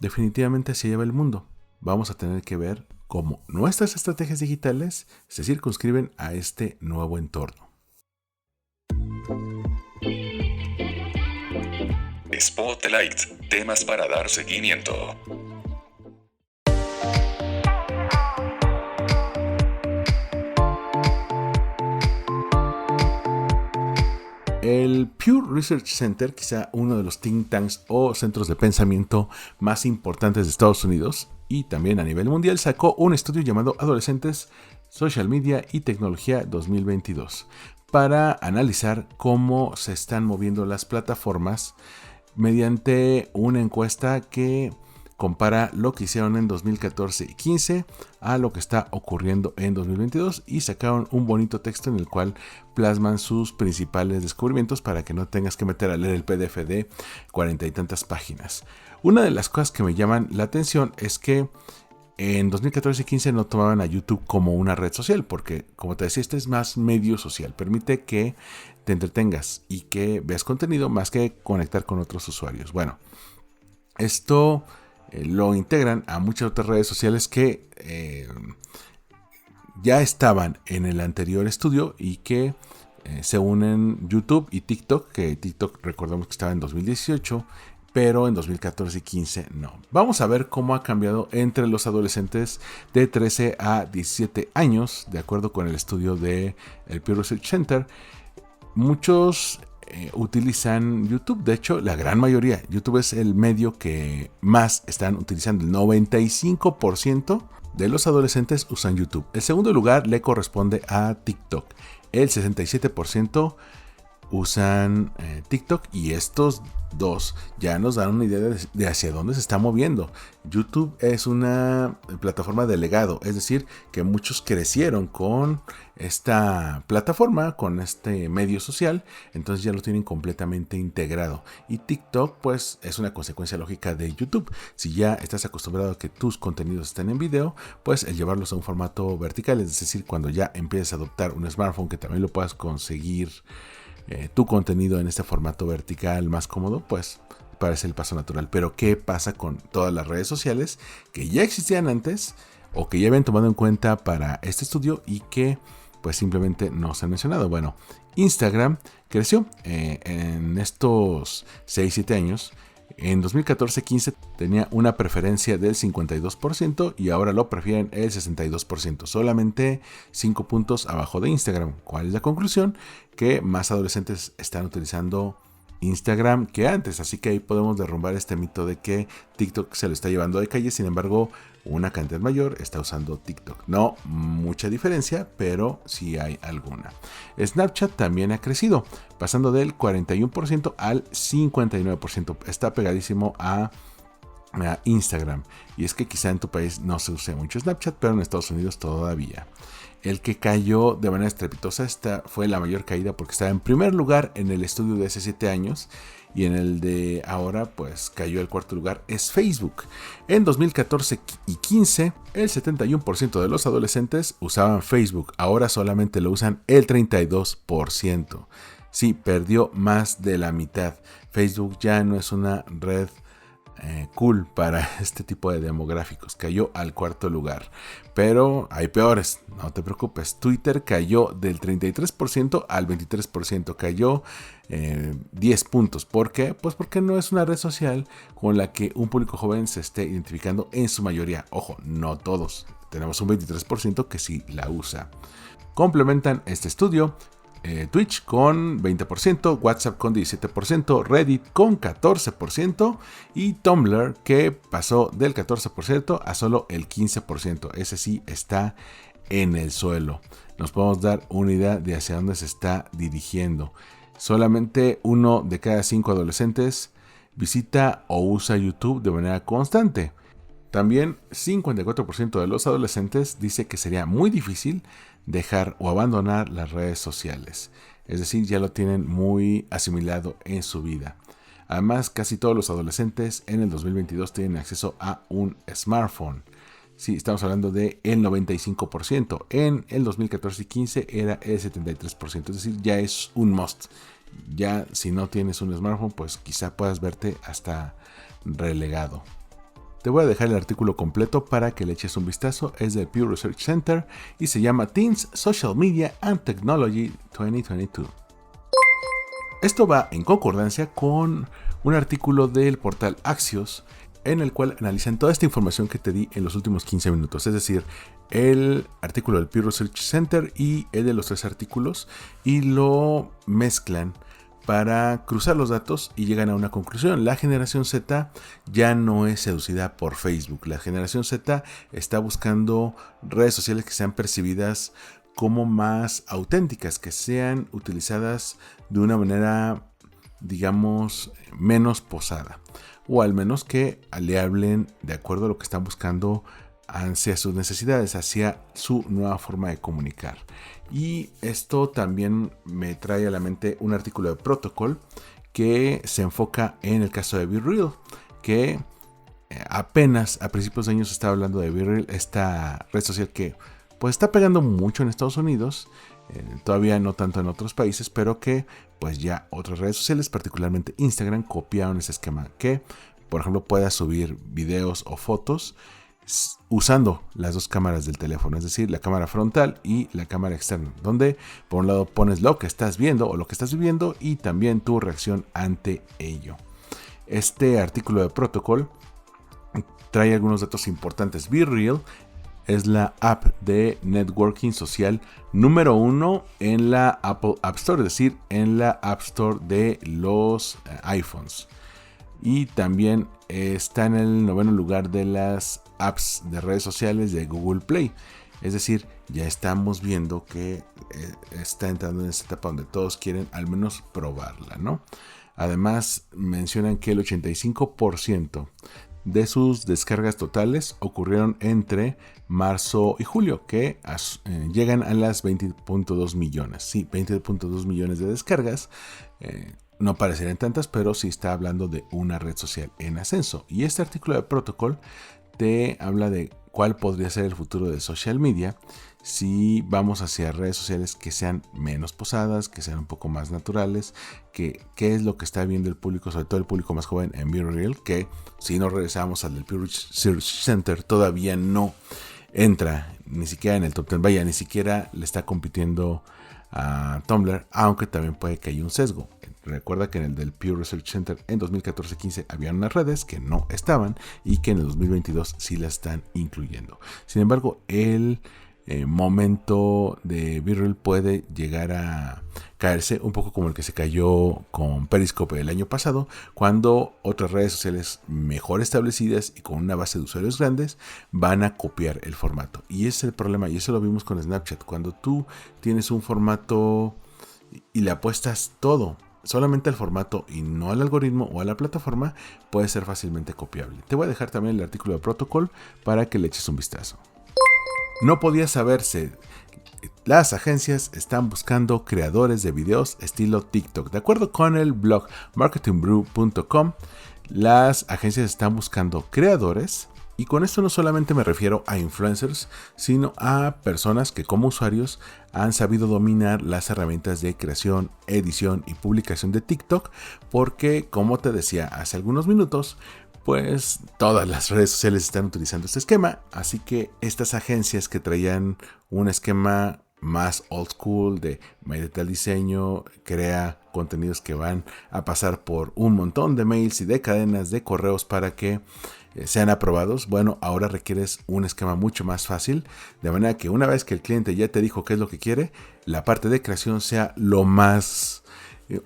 definitivamente así lleva el mundo. Vamos a tener que ver cómo nuestras estrategias digitales se circunscriben a este nuevo entorno. Spotlight, temas para dar seguimiento. El Pew Research Center, quizá uno de los think tanks o centros de pensamiento más importantes de Estados Unidos y también a nivel mundial, sacó un estudio llamado Adolescentes, Social Media y Tecnología 2022 para analizar cómo se están moviendo las plataformas mediante una encuesta que compara lo que hicieron en 2014 y 15 a lo que está ocurriendo en 2022, y sacaron un bonito texto en el cual plasman sus principales descubrimientos para que no tengas que meter a leer el PDF de 40 y tantas páginas. Una de las cosas que me llaman la atención es que en 2014 y 15 no tomaban a YouTube como una red social, porque, como te decía, este es más medio social, permite que te entretengas y que veas contenido más que conectar con otros usuarios. Bueno, esto lo integran a muchas otras redes sociales que ya estaban en el anterior estudio y que se unen YouTube y TikTok, que TikTok recordemos que estaba en 2018, pero en 2014 y 15 no. Vamos a ver cómo ha cambiado entre los adolescentes de 13 a 17 años, de acuerdo con el estudio del Pew Research Center. Muchos utilizan YouTube, de hecho la gran mayoría. YouTube es el medio que más están utilizando. El 95% de los adolescentes usan YouTube. El segundo lugar le corresponde a TikTok. El 67% usan TikTok, y estos dos ya nos dan una idea de hacia dónde se está moviendo. YouTube es una plataforma de legado, es decir, que muchos crecieron con esta plataforma, con este medio social, entonces ya lo tienen completamente integrado. Y TikTok pues es una consecuencia lógica de YouTube. Si ya estás acostumbrado a que tus contenidos estén en video, pues el llevarlos a un formato vertical, es decir, cuando ya empieces a adoptar un smartphone que también lo puedas conseguir tu contenido en este formato vertical más cómodo, pues parece el paso natural. Pero ¿qué pasa con todas las redes sociales que ya existían antes o que ya habían tomado en cuenta para este estudio y que pues simplemente no se han mencionado? Bueno, Instagram creció en estos 6-7 años. En 2014-15 tenía una preferencia del 52% y ahora lo prefieren el 62%, solamente 5 puntos abajo de Instagram. ¿Cuál es la conclusión? Que más adolescentes están utilizando Instagram que antes, así que ahí podemos derrumbar este mito de que TikTok se lo está llevando de calle. Sin embargo, una cantidad mayor está usando TikTok. No mucha diferencia, pero sí hay alguna. Snapchat también ha crecido, pasando del 41% al 59%. Está pegadísimo a Instagram. Y es que quizá en tu país no se use mucho Snapchat, pero en Estados Unidos todavía. El que cayó de manera estrepitosa, esta fue la mayor caída porque estaba en primer lugar en el estudio de hace 7 años y en el de ahora pues cayó al cuarto lugar, es Facebook. En 2014 y 15 el 71% de los adolescentes usaban Facebook, ahora solamente lo usan el 32%. Sí, perdió más de la mitad. Facebook ya no es una red cool para este tipo de demográficos, cayó al cuarto lugar, pero hay peores, no te preocupes. Twitter cayó del 33% al 23%, cayó 10 puntos. ¿Por qué? Pues porque no es una red social con la que un público joven se esté identificando en su mayoría. Ojo, no todos, tenemos un 23% que sí la usa. Complementan este estudio Twitch con 20%, WhatsApp con 17%, Reddit con 14% y Tumblr que pasó del 14% a solo el 15%. Ese sí está en el suelo. Nos podemos dar una idea de hacia dónde se está dirigiendo. Solamente 1 de cada 5 adolescentes visita o usa YouTube de manera constante. También 54% de los adolescentes dice que sería muy difícil dejar o abandonar las redes sociales. Es decir, ya lo tienen muy asimilado en su vida. Además, casi todos los adolescentes en el 2022 tienen acceso a un smartphone. Sí, estamos hablando de el 95%. En el 2014 y 15 era el 73%. Es decir, ya es un must. Ya si no tienes un smartphone, pues quizá puedas verte hasta relegado. Te voy a dejar el artículo completo para que le eches un vistazo. Es del Pew Research Center y se llama Teens, Social Media and Technology 2022. Esto va en concordancia con un artículo del portal Axios en el cual analizan toda esta información que te di en los últimos 15 minutos. Es decir, el artículo del Pew Research Center y el de los 3 artículos, y lo mezclan para cruzar los datos y llegan a una conclusión. La generación Z ya no es seducida por Facebook. La generación Z está buscando redes sociales que sean percibidas como más auténticas, que sean utilizadas de una manera, digamos, menos posada, o al menos que le hablen de acuerdo a lo que están buscando hacia sus necesidades, hacia su nueva forma de comunicar. Y esto también me trae a la mente un artículo de Protocol que se enfoca en el caso de BeReal, que apenas a principios de años estaba hablando de BeReal, esta red social que pues está pegando mucho en Estados Unidos, todavía no tanto en otros países, pero que pues ya otras redes sociales, particularmente Instagram, copiaron ese esquema, que por ejemplo puedas subir videos o fotos usando las 2 cámaras del teléfono, es decir, la cámara frontal y la cámara externa, donde por un lado pones lo que estás viendo o lo que estás viviendo y también tu reacción ante ello. Este artículo de Protocol trae algunos datos importantes. BeReal es la app de networking social número 1 en la Apple App Store, es decir, en la App Store de los iPhones. Y también está en el 9º lugar de las apps de redes sociales de Google Play. Es decir, ya estamos viendo que está entrando en esta etapa donde todos quieren al menos probarla, ¿no? Además, mencionan que el 85% de sus descargas totales ocurrieron entre marzo y julio, que llegan a las 20.2 millones. Sí, 20.2 millones de descargas. No parecerían tantas, pero sí está hablando de una red social en ascenso. Y este artículo de Protocol te habla de cuál podría ser el futuro de social media si vamos hacia redes sociales que sean menos posadas, que sean un poco más naturales, qué es lo que está viendo el público, sobre todo el público más joven en BeReal, que si no regresamos al del Pew Research Center todavía no entra ni siquiera en el top 10, vaya, ni siquiera le está compitiendo a Tumblr, aunque también puede que haya un sesgo. Recuerda que en el del Pew Research Center en 2014-15 había unas redes que no estaban y que en el 2022 sí las están incluyendo. Sin embargo, el momento de BeReal puede llegar a caerse un poco como el que se cayó con Periscope el año pasado, cuando otras redes sociales mejor establecidas y con una base de usuarios grandes van a copiar el formato. Y ese es el problema, y eso lo vimos con Snapchat. Cuando tú tienes un formato y le apuestas todo solamente al formato y no al algoritmo o a la plataforma, puede ser fácilmente copiable. Te voy a dejar también el artículo de Protocol para que le eches un vistazo. No podía saberse. Las agencias están buscando creadores de videos estilo TikTok. De acuerdo con el blog marketingbrew.com, las agencias están buscando creadores. Y con esto no solamente me refiero a influencers, sino a personas que como usuarios han sabido dominar las herramientas de creación, edición y publicación de TikTok, porque como te decía hace algunos minutos, pues todas las redes sociales están utilizando este esquema, así que estas agencias que traían un esquema más old school de métete al diseño, crea contenidos que van a pasar por un montón de mails y de cadenas de correos para que sean aprobados, bueno, ahora requieres un esquema mucho más fácil, de manera que una vez que el cliente ya te dijo qué es lo que quiere, la parte de creación sea lo más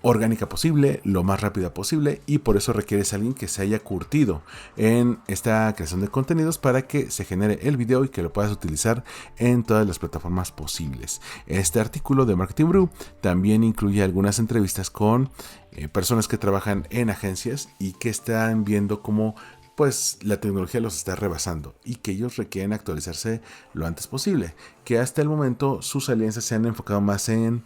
orgánica posible, lo más rápida posible, y por eso requieres a alguien que se haya curtido en esta creación de contenidos para que se genere el video y que lo puedas utilizar en todas las plataformas posibles. Este artículo de Marketing Brew también incluye algunas entrevistas con personas que trabajan en agencias y que están viendo cómo pues la tecnología los está rebasando y que ellos requieren actualizarse lo antes posible, que hasta el momento sus alianzas se han enfocado más en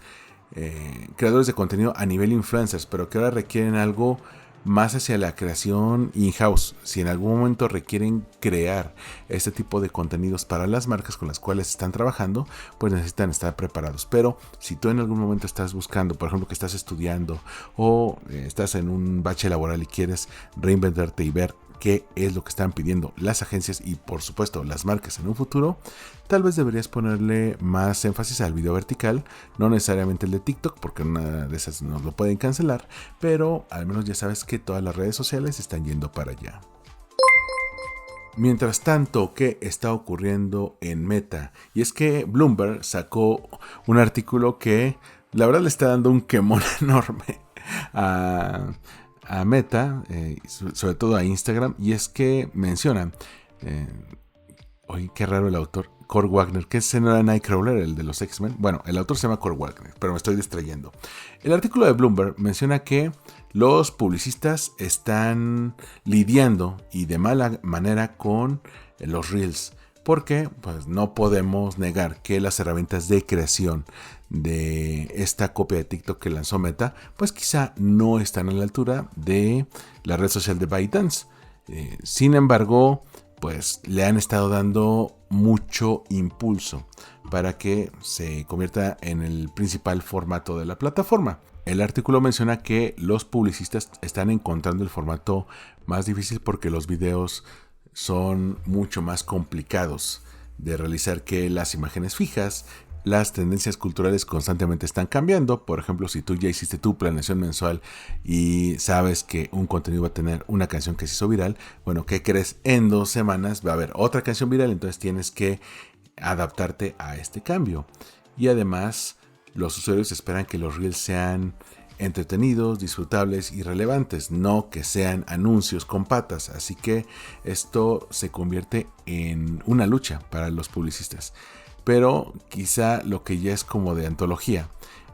creadores de contenido a nivel influencers, pero que ahora requieren algo más hacia la creación in-house. Si en algún momento requieren crear este tipo de contenidos para las marcas con las cuales están trabajando, pues necesitan estar preparados. Pero si tú en algún momento estás buscando, por ejemplo, que estás estudiando o estás en un bache laboral y quieres reinventarte y ver qué es lo que están pidiendo las agencias y por supuesto las marcas en un futuro, tal vez deberías ponerle más énfasis al video vertical, no necesariamente el de TikTok, porque una de esas nos lo pueden cancelar, pero al menos ya sabes que todas las redes sociales están yendo para allá. Mientras tanto, ¿qué está ocurriendo en Meta? Y es que Bloomberg sacó un artículo que la verdad le está dando un quemón enorme a Meta, sobre todo a Instagram, y es que mencionan, oye, qué raro el autor, Kurt Wagner, que ese no era Nightcrawler, el de los X-Men. Bueno, el autor se llama Kurt Wagner, pero me estoy distrayendo. El artículo de Bloomberg menciona que los publicistas están lidiando y de mala manera con los Reels, porque pues no podemos negar que las herramientas de creación de esta copia de TikTok que lanzó Meta, pues quizá no están a la altura de la red social de ByteDance. Sin embargo, pues le han estado dando mucho impulso para que se convierta en el principal formato de la plataforma. El artículo menciona que los publicistas están encontrando el formato más difícil porque los videos son mucho más complicados de realizar que las imágenes fijas. Las tendencias culturales constantemente están cambiando. Por ejemplo, si tú ya hiciste tu planeación mensual y sabes que un contenido va a tener una canción que se hizo viral, bueno, ¿qué crees? En 2 semanas va a haber otra canción viral, entonces tienes que adaptarte a este cambio. Y además, los usuarios esperan que los Reels sean entretenidos, disfrutables y relevantes, no que sean anuncios con patas. Así que esto se convierte en una lucha para los publicistas. Pero quizá lo que ya es como de antología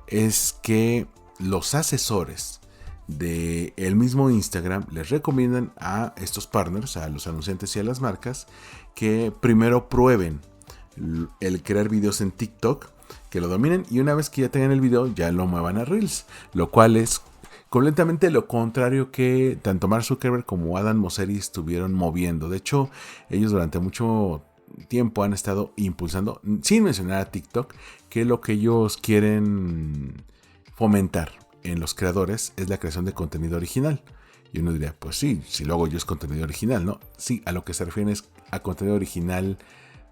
es que los asesores del mismo Instagram les recomiendan a estos partners, a los anunciantes y a las marcas, que primero prueben el crear videos en TikTok, que lo dominen y una vez que ya tengan el video ya lo muevan a Reels, lo cual es completamente lo contrario que tanto Mark Zuckerberg como Adam Mosseri estuvieron moviendo. De hecho, ellos durante mucho tiempo han estado impulsando, sin mencionar a TikTok, que lo que ellos quieren fomentar en los creadores es la creación de contenido original. Y uno diría, pues sí, si lo hago yo es contenido original, ¿no? Sí, a lo que se refieren es a contenido original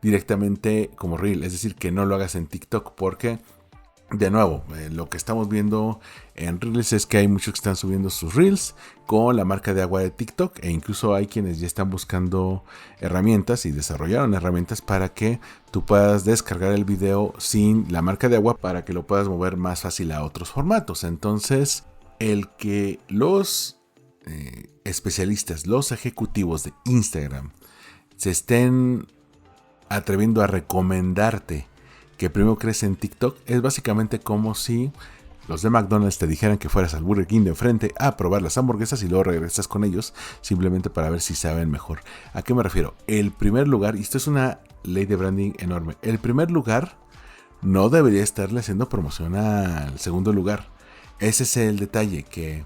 directamente como Reel, es decir, que no lo hagas en TikTok, porque De nuevo, lo que estamos viendo en Reels es que hay muchos que están subiendo sus Reels con la marca de agua de TikTok, e incluso hay quienes ya están buscando herramientas y desarrollaron herramientas para que tú puedas descargar el video sin la marca de agua para que lo puedas mover más fácil a otros formatos. Entonces, el que los especialistas, los ejecutivos de Instagram se estén atreviendo a recomendarte que primero crees en TikTok es básicamente como si los de McDonald's te dijeran que fueras al Burger King de enfrente a probar las hamburguesas y luego regresas con ellos simplemente para ver si saben mejor. ¿A qué me refiero? El primer lugar, y esto es una ley de branding enorme, el primer lugar no debería estarle haciendo promoción al segundo lugar. Ese es el detalle, que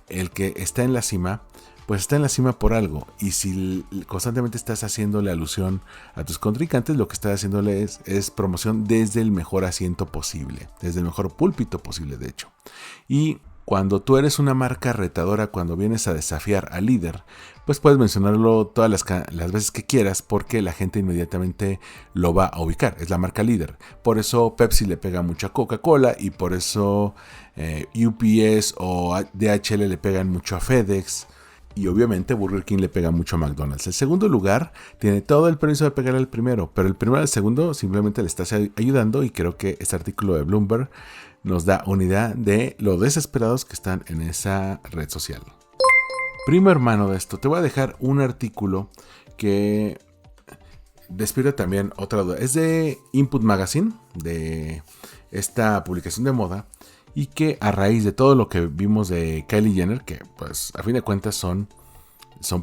el que está en la cima pues está en la cima por algo, y si constantemente estás haciéndole alusión a tus contrincantes, lo que estás haciéndole es promoción desde el mejor asiento posible, desde el mejor púlpito posible, de hecho. Y cuando tú eres una marca retadora, cuando vienes a desafiar al líder, pues puedes mencionarlo todas las veces que quieras, porque la gente inmediatamente lo va a ubicar, es la marca líder. Por eso Pepsi le pega mucho a Coca-Cola, y por eso UPS o DHL le pegan mucho a FedEx. Y obviamente Burger King le pega mucho a McDonald's. El segundo lugar tiene todo el permiso de pegar al primero, pero el primero al segundo simplemente le estás ayudando, y creo que este artículo de Bloomberg nos da una idea de lo desesperados que están en esa red social. Primo hermano de esto, te voy a dejar un artículo que despierta también otra duda. Es de Input Magazine, de esta publicación de moda, y que a raíz de todo lo que vimos de Kylie Jenner, que pues a fin de cuentas son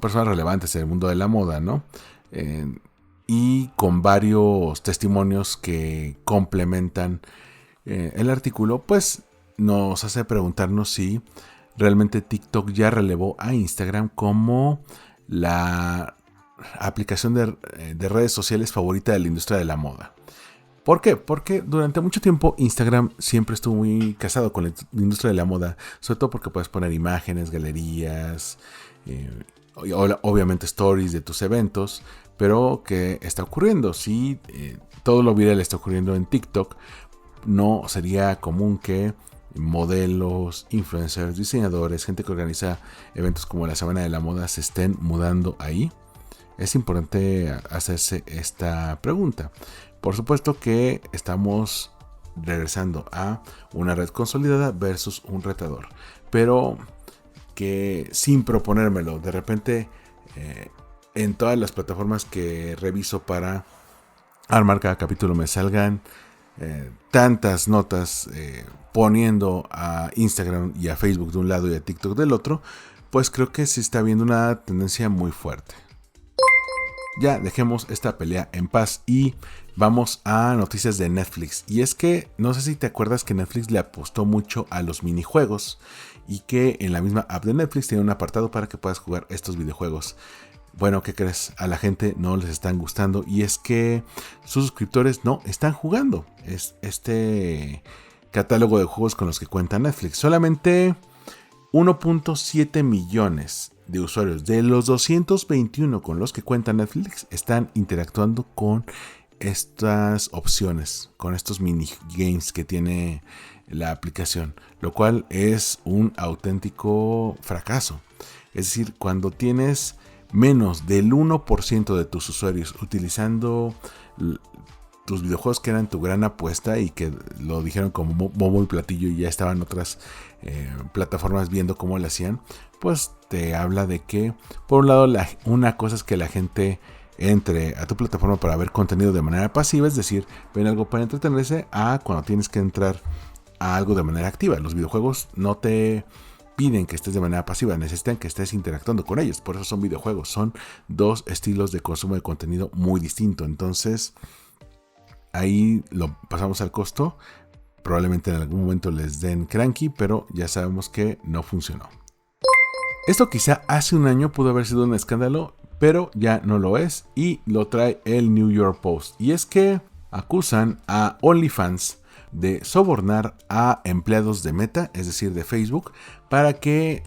personas relevantes en el mundo de la moda, ¿no? Y con varios testimonios que complementan el artículo, pues nos hace preguntarnos si realmente TikTok ya relevó a Instagram como la aplicación de redes sociales favorita de la industria de la moda. ¿Por qué? Porque durante mucho tiempo Instagram siempre estuvo muy casado con la industria de la moda, sobre todo porque puedes poner imágenes, galerías, obviamente stories de tus eventos, pero ¿qué está ocurriendo? Si todo lo viral está ocurriendo en TikTok, no sería común que modelos, influencers, diseñadores, gente que organiza eventos como la Semana de la Moda se estén mudando ahí. Es importante hacerse esta pregunta. Por supuesto que estamos regresando a una red consolidada versus un retador, pero que sin proponérmelo, de repente en todas las plataformas que reviso para armar cada capítulo me salgan tantas notas poniendo a Instagram y a Facebook de un lado y a TikTok del otro, pues creo que se está viendo una tendencia muy fuerte. Ya dejemos esta pelea en paz y vamos a noticias de Netflix. Y es que no sé si te acuerdas que Netflix le apostó mucho a los minijuegos, y que en la misma app de Netflix tiene un apartado para que puedas jugar estos videojuegos. Bueno, ¿qué crees? A la gente no les están gustando, y es que sus suscriptores no están jugando este catálogo de juegos con los que cuenta Netflix. Solamente 1.7 millones de usuarios de los 221 con los que cuenta Netflix están interactuando con estas opciones, con estos minigames que tiene la aplicación, lo cual es un auténtico fracaso. Es decir, cuando tienes menos del 1% de tus usuarios utilizando tus videojuegos, que eran tu gran apuesta y que lo dijeron como bombo y platillo, y ya estaban otras plataformas viendo cómo lo hacían, pues te habla de que, por un lado, una cosa es que la gente entre a tu plataforma para ver contenido de manera pasiva, es decir, ven algo para entretenerse, a cuando tienes que entrar a algo de manera activa. Los videojuegos no te piden que estés de manera pasiva, necesitan que estés interactuando con ellos, por eso son videojuegos, son dos estilos de consumo de contenido muy distintos. Entonces ahí lo pasamos al costo, probablemente en algún momento les den cranky, pero ya sabemos que no funcionó. Esto quizá hace un año pudo haber sido un escándalo, pero ya no lo es, y lo trae el New York Post. Y es que acusan a OnlyFans de sobornar a empleados de Meta, es decir, de Facebook, para que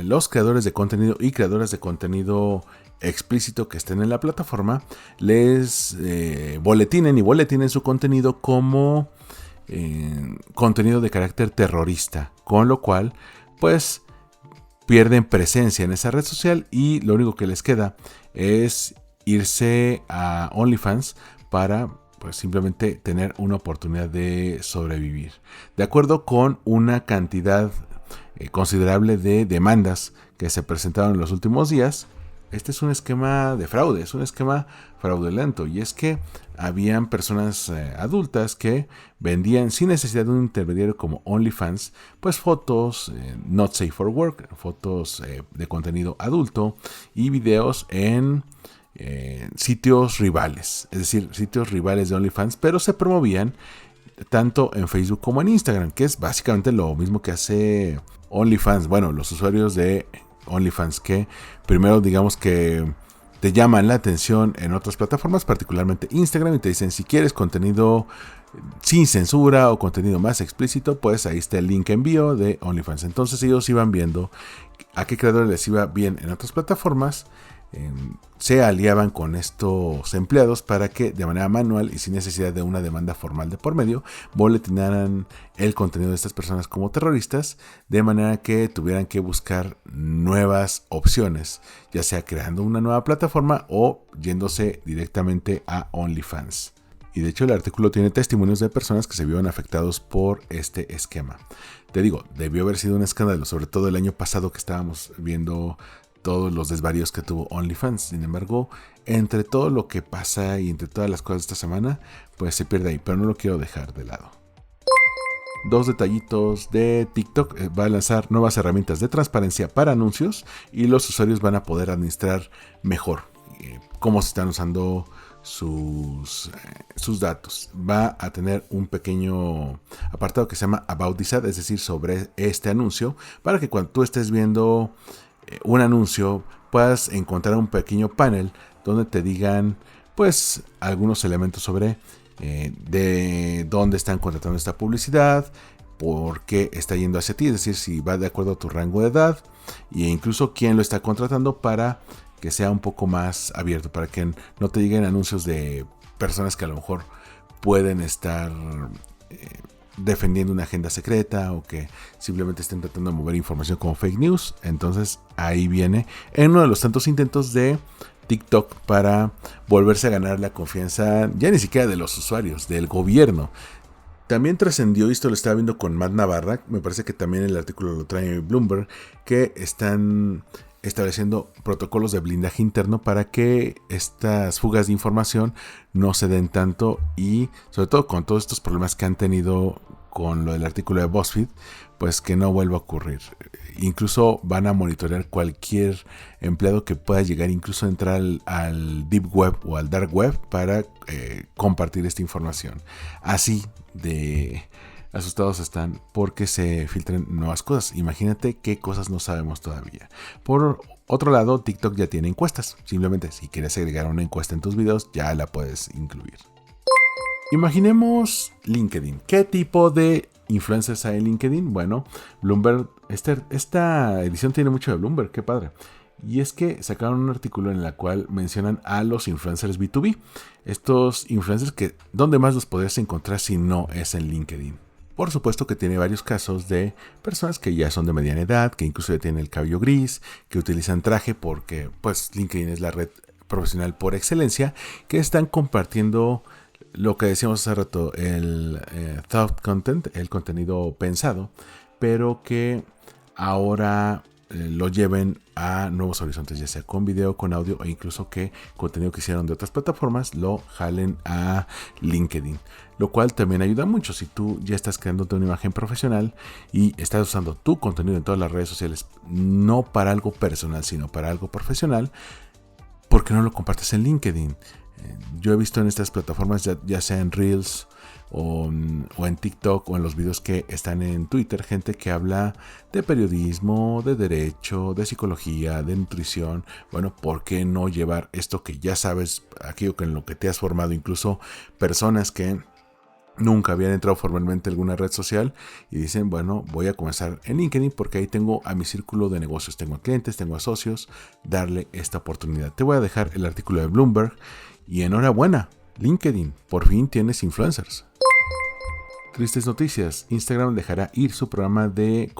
los creadores de contenido y creadoras de contenido explícito que estén en la plataforma les boletinen su contenido como contenido de carácter terrorista, con lo cual pues pierden presencia en esa red social y lo único que les queda es irse a OnlyFans para pues simplemente tener una oportunidad de sobrevivir. De acuerdo con una cantidad considerable de demandas que se presentaron en los últimos días, este es un esquema de fraude, es un esquema fraudulento, y es que habían personas adultas que vendían sin necesidad de un intermediario como OnlyFans, pues fotos not safe for work, fotos de contenido adulto y videos en sitios rivales, es decir, sitios rivales de OnlyFans, pero se promovían tanto en Facebook como en Instagram, que es básicamente lo mismo que hace OnlyFans. Bueno, los usuarios de OnlyFans que primero digamos que te llaman la atención en otras plataformas, particularmente Instagram, y te dicen si quieres contenido sin censura o contenido más explícito, pues ahí está el link en bio de OnlyFans. Entonces ellos iban viendo a qué creadores les iba bien en otras plataformas, se aliaban con estos empleados para que de manera manual y sin necesidad de una demanda formal de por medio boletinaran el contenido de estas personas como terroristas, de manera que tuvieran que buscar nuevas opciones, ya sea creando una nueva plataforma o yéndose directamente a OnlyFans. Y de hecho el artículo tiene testimonios de personas que se vieron afectados por este esquema. Te digo, debió haber sido un escándalo, sobre todo el año pasado que estábamos viendo todos los desvaríos que tuvo OnlyFans. Sin embargo, entre todo lo que pasa y entre todas las cosas de esta semana, pues se pierde ahí, pero no lo quiero dejar de lado. Dos detallitos de TikTok: va a lanzar nuevas herramientas de transparencia para anuncios y los usuarios van a poder administrar mejor cómo se están usando sus datos. Va a tener un pequeño apartado que se llama About This Ad, es decir, sobre este anuncio, para que cuando tú estés viendo un anuncio puedas encontrar un pequeño panel donde te digan pues algunos elementos sobre de dónde están contratando esta publicidad, por qué está yendo hacia ti, es decir, si va de acuerdo a tu rango de edad e incluso quién lo está contratando, para que sea un poco más abierto, para que no te lleguen anuncios de personas que a lo mejor pueden estar defendiendo una agenda secreta o que simplemente estén tratando de mover información como fake news. Entonces ahí viene en uno de los tantos intentos de TikTok para volverse a ganar la confianza ya ni siquiera de los usuarios, del gobierno. También trascendió, y esto lo estaba viendo con Matt Navarra, me parece que también el artículo lo trae Bloomberg, que están estableciendo protocolos de blindaje interno para que estas fugas de información no se den tanto, y sobre todo con todos estos problemas que han tenido con lo del artículo de BuzzFeed, pues que no vuelva a ocurrir. Incluso van a monitorear cualquier empleado que pueda llegar, incluso a entrar al Deep Web o al Dark Web para compartir esta información. Así de asustados están porque se filtren nuevas cosas. Imagínate qué cosas no sabemos todavía. Por otro lado, TikTok ya tiene encuestas. Simplemente si quieres agregar una encuesta en tus videos, ya la puedes incluir. Imaginemos LinkedIn. ¿Qué tipo de influencers hay en LinkedIn? Bueno, Bloomberg, esta edición tiene mucho de Bloomberg, qué padre. Y es que sacaron un artículo en el cual mencionan a los influencers B2B. Estos influencers que, ¿dónde más los podrías encontrar si no es en LinkedIn? Por supuesto que tiene varios casos de personas que ya son de mediana edad, que incluso ya tienen el cabello gris, que utilizan traje porque pues LinkedIn es la red profesional por excelencia, que están compartiendo lo que decíamos hace rato, el thought content, el contenido pensado, pero que ahora lo lleven a nuevos horizontes, ya sea con video, con audio, o incluso que contenido que hicieron de otras plataformas lo jalen a LinkedIn, lo cual también ayuda mucho. Si tú ya estás creándote una imagen profesional y estás usando tu contenido en todas las redes sociales, no para algo personal, sino para algo profesional, ¿por qué no lo compartes en LinkedIn? Yo he visto en estas plataformas, ya sea en Reels o en TikTok o en los videos que están en Twitter, gente que habla de periodismo, de derecho, de psicología, de nutrición. Bueno, ¿por qué no llevar esto que ya sabes, aquello en lo que te has formado? Incluso personas que nunca habían entrado formalmente a alguna red social y dicen, bueno, voy a comenzar en LinkedIn porque ahí tengo a mi círculo de negocios, tengo clientes, tengo socios, darle esta oportunidad. Te voy a dejar el artículo de Bloomberg y enhorabuena, LinkedIn, por fin tienes influencers. Tristes noticias, Instagram dejará ir su programa de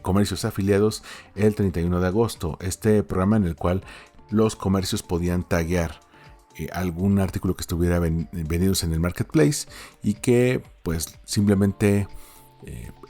comercios afiliados el 31 de agosto. Este programa en el cual los comercios podían taguear algún artículo que estuviera vendidos en el marketplace y que pues simplemente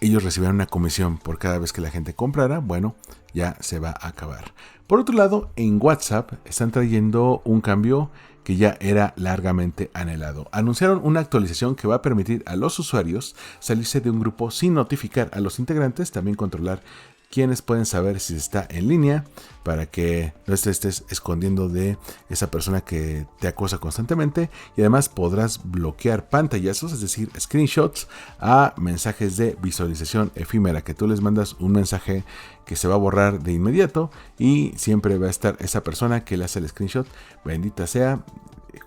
ellos recibieran una comisión por cada vez que la gente comprara. Bueno, ya se va a acabar. Por otro lado, en WhatsApp están trayendo un cambio que ya era largamente anhelado. Anunciaron una actualización que va a permitir a los usuarios salirse de un grupo sin notificar a los integrantes, también controlar quiénes pueden saber si está en línea para que no estés escondiendo de esa persona que te acosa constantemente, y además podrás bloquear pantallazos, es decir, screenshots a mensajes de visualización efímera, que tú les mandas un mensaje que se va a borrar de inmediato y siempre va a estar esa persona que le hace el screenshot. Bendita sea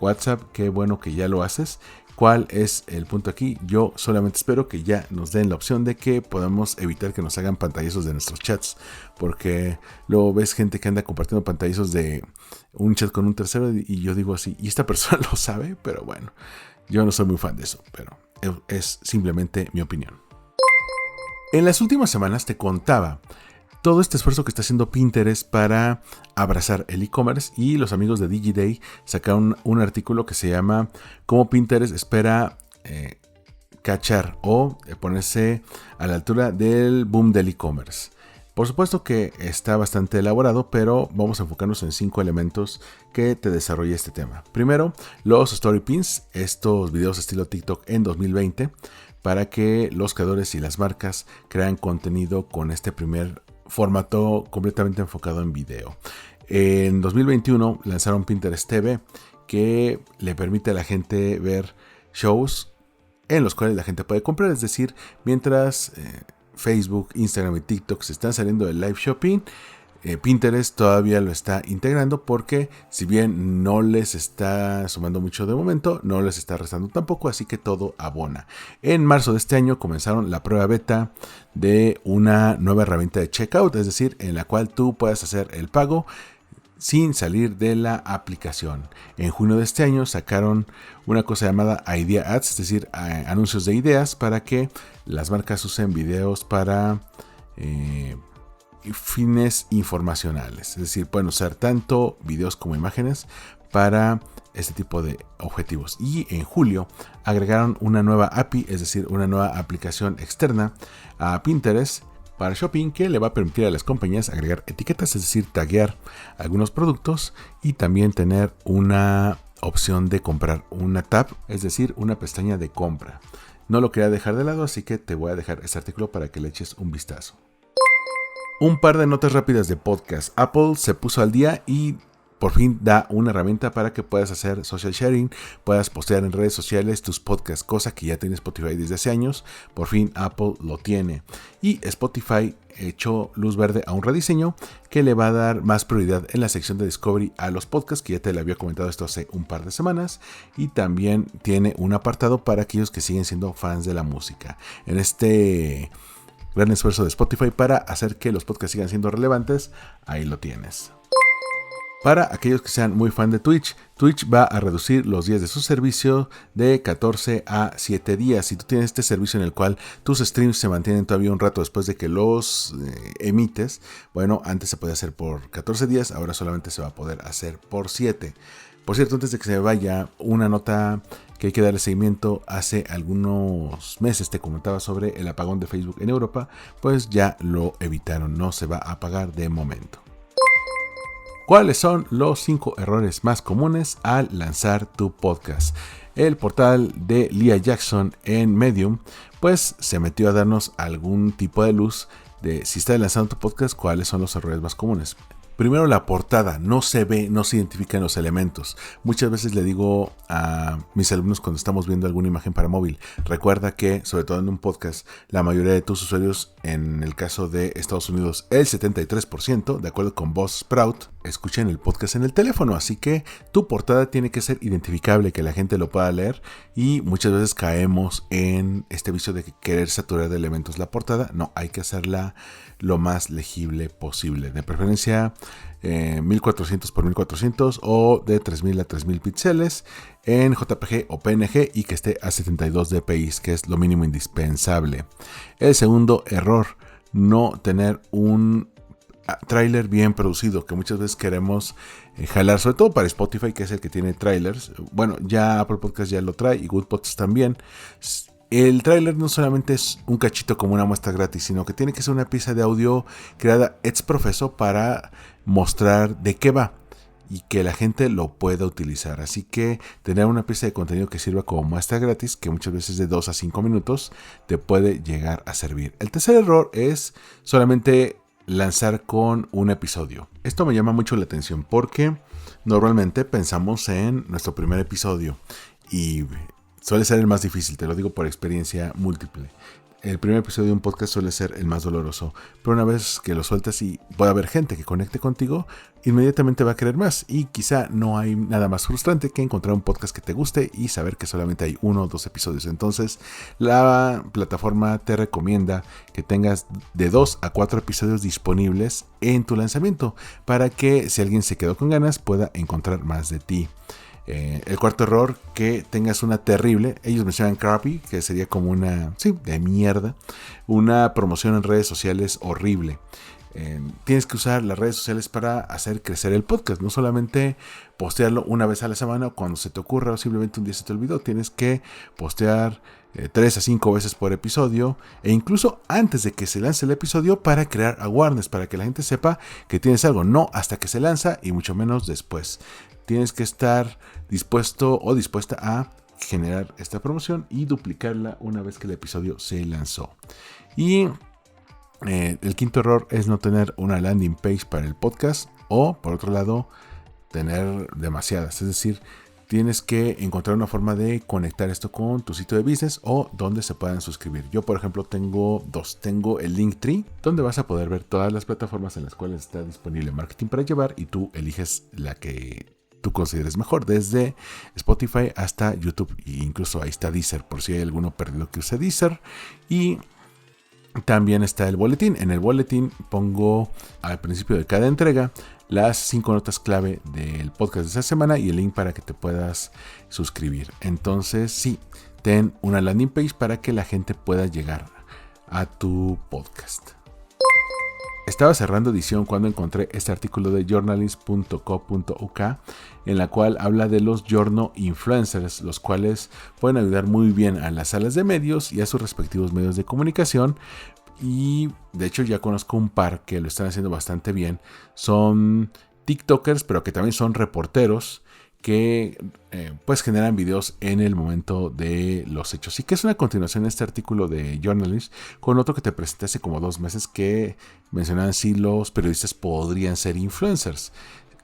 WhatsApp, qué bueno que ya lo haces. ¿Cuál es el punto aquí? Yo solamente espero que ya nos den la opción de que podamos evitar que nos hagan pantallazos de nuestros chats, porque luego ves gente que anda compartiendo pantallazos de un chat con un tercero y yo digo así, y esta persona lo sabe, pero bueno, yo no soy muy fan de eso, pero es simplemente mi opinión. En las últimas semanas te contaba todo este esfuerzo que está haciendo Pinterest para abrazar el e-commerce, y los amigos de DigiDay sacaron un artículo que se llama "Cómo Pinterest espera cachar o ponerse a la altura del boom del e-commerce". Por supuesto que está bastante elaborado, pero vamos a enfocarnos en 5 elementos que te desarrolla este tema. Primero, los story pins, estos videos estilo TikTok en 2020, para que los creadores y las marcas crean contenido con este primer formato completamente enfocado en video. En 2021 lanzaron Pinterest TV, que le permite a la gente ver shows en los cuales la gente puede comprar, es decir, mientras Facebook, Instagram y TikTok se están saliendo del live shopping, Pinterest todavía lo está integrando, porque si bien no les está sumando mucho de momento, no les está restando tampoco, así que todo abona. En marzo de este año comenzaron la prueba beta de una nueva herramienta de checkout, es decir, en la cual tú puedes hacer el pago sin salir de la aplicación. En junio de este año sacaron una cosa llamada Idea Ads, es decir, anuncios de ideas para que las marcas usen videos para fines informacionales, es decir, pueden usar tanto videos como imágenes para este tipo de objetivos. Y en julio agregaron una nueva API, es decir, una nueva aplicación externa a Pinterest para shopping, que le va a permitir a las compañías agregar etiquetas, es decir, taguear algunos productos, y también tener una opción de comprar una tab, es decir, una pestaña de compra. No lo quería dejar de lado, así que te voy a dejar este artículo para que le eches un vistazo. Un par de notas rápidas de podcast. Apple se puso al día y por fin da una herramienta para que puedas hacer social sharing, puedas postear en redes sociales tus podcasts, cosa que ya tiene Spotify desde hace años. Por fin Apple lo tiene. Y Spotify echó luz verde a un rediseño que le va a dar más prioridad en la sección de Discovery a los podcasts, que ya te le había comentado esto hace un par de semanas, y también tiene un apartado para aquellos que siguen siendo fans de la música. En este gran esfuerzo de Spotify para hacer que los podcasts sigan siendo relevantes, ahí lo tienes. Para aquellos que sean muy fan de Twitch, Twitch va a reducir los días de su servicio de 14 a 7 días. Si tú tienes este servicio en el cual tus streams se mantienen todavía un rato después de que los emites, bueno, antes se podía hacer por 14 días, ahora solamente se va a poder hacer por 7. Por cierto, antes de que se me vaya, una nota que hay que darle seguimiento. Hace algunos meses te comentaba sobre el apagón de Facebook en Europa, pues ya lo evitaron, no se va a apagar de momento. ¿Cuáles son los 5 errores más comunes al lanzar tu podcast? El portal de Leah Jackson en Medium pues se metió a darnos algún tipo de luz de si estás lanzando tu podcast, cuáles son los errores más comunes. Primero, la portada no se ve, no se identifican los elementos. Muchas veces le digo a mis alumnos cuando estamos viendo alguna imagen para móvil, recuerda que, sobre todo en un podcast, la mayoría de tus usuarios, en el caso de Estados Unidos, el 73%, de acuerdo con Buzzsprout, escuchen el podcast en el teléfono, así que tu portada tiene que ser identificable, que la gente lo pueda leer, y muchas veces caemos en este vicio de querer saturar de elementos la portada. No, hay que hacerla lo más legible posible, de preferencia 1400 por 1400 o de 3000 a 3000 píxeles en JPG o PNG y que esté a 72 dpi, que es lo mínimo indispensable. El segundo error, no tener un tráiler bien producido, que muchas veces queremos jalar, sobre todo para Spotify, que es el que tiene trailers. Bueno, ya Apple Podcast ya lo trae y Good Pods también. El tráiler no solamente es un cachito como una muestra gratis, sino que tiene que ser una pieza de audio creada ex profeso para mostrar de qué va y que la gente lo pueda utilizar. Así que tener una pieza de contenido que sirva como muestra gratis, que muchas veces de 2 a 5 minutos te puede llegar a servir. El tercer error es solamente lanzar con un episodio. Esto me llama mucho la atención porque normalmente pensamos en nuestro primer episodio y suele ser el más difícil, te lo digo por experiencia múltiple. El primer episodio de un podcast suele ser el más doloroso, pero una vez que lo sueltas y puede haber gente que conecte contigo, inmediatamente va a querer más, y quizá no hay nada más frustrante que encontrar un podcast que te guste y saber que solamente hay 1 o 2 episodios. Entonces la plataforma te recomienda que tengas de 2 a 4 episodios disponibles en tu lanzamiento para que si alguien se quedó con ganas pueda encontrar más de ti. El cuarto error, que tengas una terrible, ellos mencionan crappy, que sería como una, de mierda, una promoción en redes sociales horrible. Tienes que usar las redes sociales para hacer crecer el podcast, no solamente postearlo una vez a la semana o cuando se te ocurra o simplemente un día se te olvidó. Tienes que postear 3 a 5 veces por episodio e incluso antes de que se lance el episodio para crear awareness, para que la gente sepa que tienes algo, no hasta que se lanza y mucho menos después. Tienes que estar dispuesto o dispuesta a generar esta promoción y duplicarla una vez que el episodio se lanzó. Y el quinto error es no tener una landing page para el podcast o, por otro lado, tener demasiadas. Es decir, tienes que encontrar una forma de conectar esto con tu sitio de business o donde se puedan suscribir. Yo, por ejemplo, tengo 2. Tengo el Linktree, donde vas a poder ver todas las plataformas en las cuales está disponible Marketing para Llevar y tú eliges la que tú consideres mejor, desde Spotify hasta YouTube, e incluso ahí está Deezer, por si hay alguno perdido que use Deezer. Y también está el boletín. En el boletín pongo al principio de cada entrega las 5 notas clave del podcast de esa semana y el link para que te puedas suscribir. Entonces sí, ten una landing page para que la gente pueda llegar a tu podcast. Estaba cerrando edición cuando encontré este artículo de journalist.co.uk en la cual habla de los Journo Influencers, los cuales pueden ayudar muy bien a las salas de medios y a sus respectivos medios de comunicación. Y de hecho ya conozco un par que lo están haciendo bastante bien. Son TikTokers, pero que también son reporteros que pues generan videos en el momento de los hechos. Y que es una continuación de este artículo de Journalist con otro que te presenté hace como 2 meses que mencionaban si los periodistas podrían ser influencers,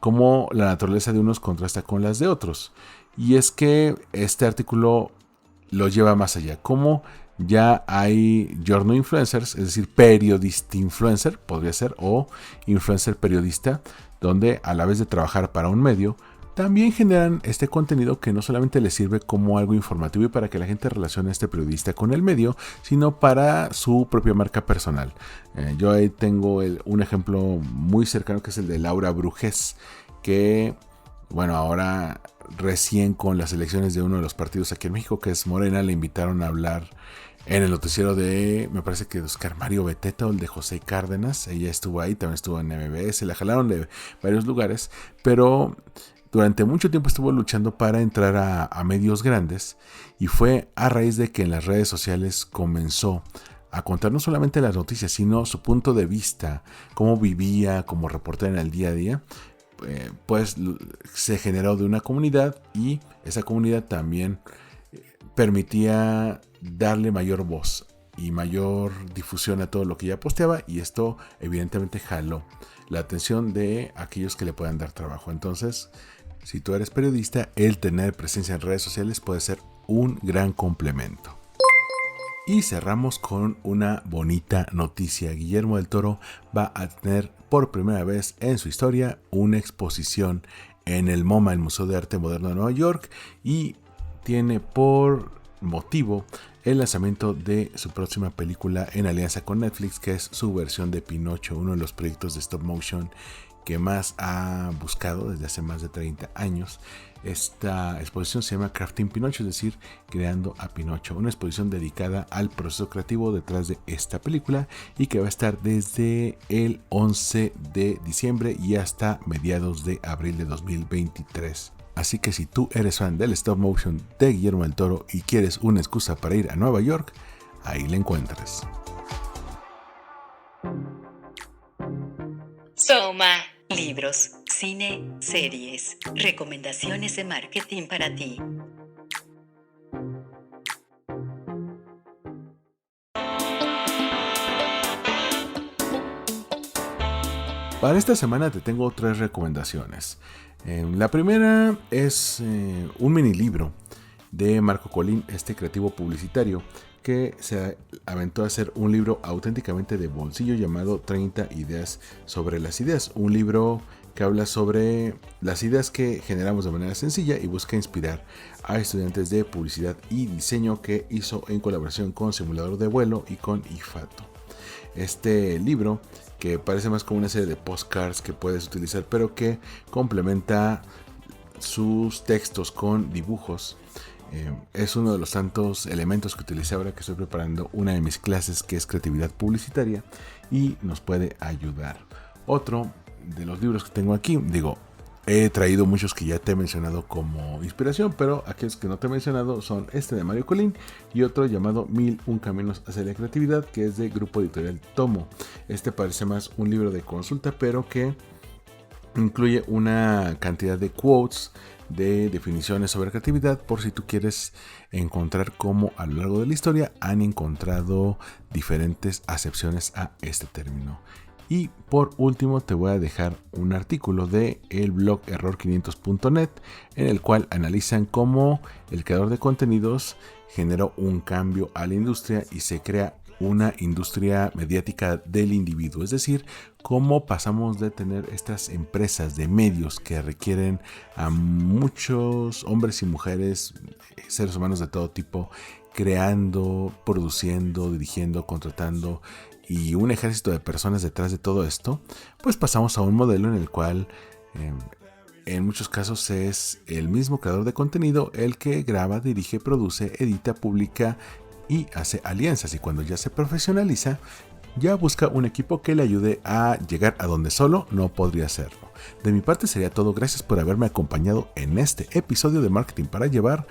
cómo la naturaleza de unos contrasta con las de otros. Y es que este artículo lo lleva más allá, como ya hay journal influencers, es decir, periodista influencer, podría ser, o influencer periodista, donde a la vez de trabajar para un medio, también generan este contenido que no solamente les sirve como algo informativo y para que la gente relacione a este periodista con el medio, sino para su propia marca personal. Yo ahí tengo un ejemplo muy cercano que es el de Laura Brujes, que bueno, ahora recién con las elecciones de uno de los partidos aquí en México, que es Morena, le invitaron a hablar en el noticiero de, me parece que de Oscar Mario Beteta o el de José Cárdenas. Ella estuvo ahí, también estuvo en MBS, la jalaron de varios lugares, pero durante mucho tiempo estuvo luchando para entrar a medios grandes, y fue a raíz de que en las redes sociales comenzó a contar no solamente las noticias, sino su punto de vista, cómo vivía como reportera en el día a día. Pues se generó de una comunidad, y esa comunidad también permitía darle mayor voz y mayor difusión a todo lo que ella posteaba, y esto evidentemente jaló la atención de aquellos que le puedan dar trabajo. Entonces, si tú eres periodista, el tener presencia en redes sociales puede ser un gran complemento. Y cerramos con una bonita noticia. Guillermo del Toro va a tener por primera vez en su historia una exposición en el MoMA, el Museo de Arte Moderno de Nueva York, y tiene por motivo el lanzamiento de su próxima película en alianza con Netflix, que es su versión de Pinocho, uno de los proyectos de stop motion que más ha buscado desde hace más de 30 años. Esta exposición se llama Crafting Pinocho, es decir, creando a Pinocho, una exposición dedicada al proceso creativo detrás de esta película y que va a estar desde el 11 de diciembre y hasta mediados de abril de 2023. Así que si tú eres fan del stop motion de Guillermo del Toro y quieres una excusa para ir a Nueva York, ahí la encuentras. Soma. Libros, cine, series, recomendaciones de marketing para ti. Para esta semana te tengo 3 recomendaciones. La primera es un mini libro de Marco Colín, este creativo publicitario que se aventó a hacer un libro auténticamente de bolsillo llamado 30 ideas sobre las ideas. Un libro que habla sobre las ideas que generamos de manera sencilla y busca inspirar a estudiantes de publicidad y diseño, que hizo en colaboración con Simulador de Vuelo y con IFATO. Este libro, que parece más como una serie de postcards que puedes utilizar, pero que complementa sus textos con dibujos, es uno de los tantos elementos que utilicé ahora que estoy preparando una de mis clases, que es creatividad publicitaria, y nos puede ayudar. Otro de los libros que tengo aquí, he traído muchos que ya te he mencionado como inspiración, pero aquellos que no te he mencionado son este de Mario Colín y otro llamado 1001 Caminos hacia la Creatividad, que es de Grupo Editorial Tomo. Este parece más un libro de consulta, pero que incluye una cantidad de quotes, de definiciones sobre creatividad, por si tú quieres encontrar cómo a lo largo de la historia han encontrado diferentes acepciones a este término. Y por último te voy a dejar un artículo de el blog error500.net en el cual analizan cómo el creador de contenidos generó un cambio a la industria y se crea una industria mediática del individuo, es decir, cómo pasamos de tener estas empresas de medios que requieren a muchos hombres y mujeres, seres humanos de todo tipo, creando, produciendo, dirigiendo, contratando, y un ejército de personas detrás de todo esto, pues pasamos a un modelo en el cual en muchos casos es el mismo creador de contenido el que graba, dirige, produce, edita, publica y hace alianzas, y cuando ya se profesionaliza, ya busca un equipo que le ayude a llegar a donde solo no podría hacerlo. De mi parte sería todo. Gracias por haberme acompañado en este episodio de Marketing para Llevar,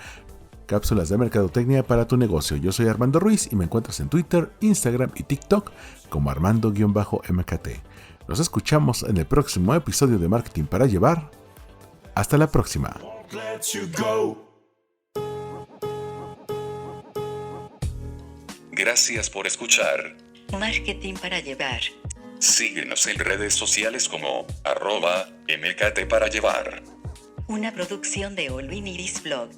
cápsulas de mercadotecnia para tu negocio. Yo soy Armando Ruiz y me encuentras en Twitter, Instagram y TikTok como Armando-MKT. Nos escuchamos en el próximo episodio de Marketing para Llevar. Hasta la próxima. Gracias por escuchar. Marketing para Llevar. Síguenos en redes sociales como @MKT para llevar. Una producción de Olvin Iris Blog.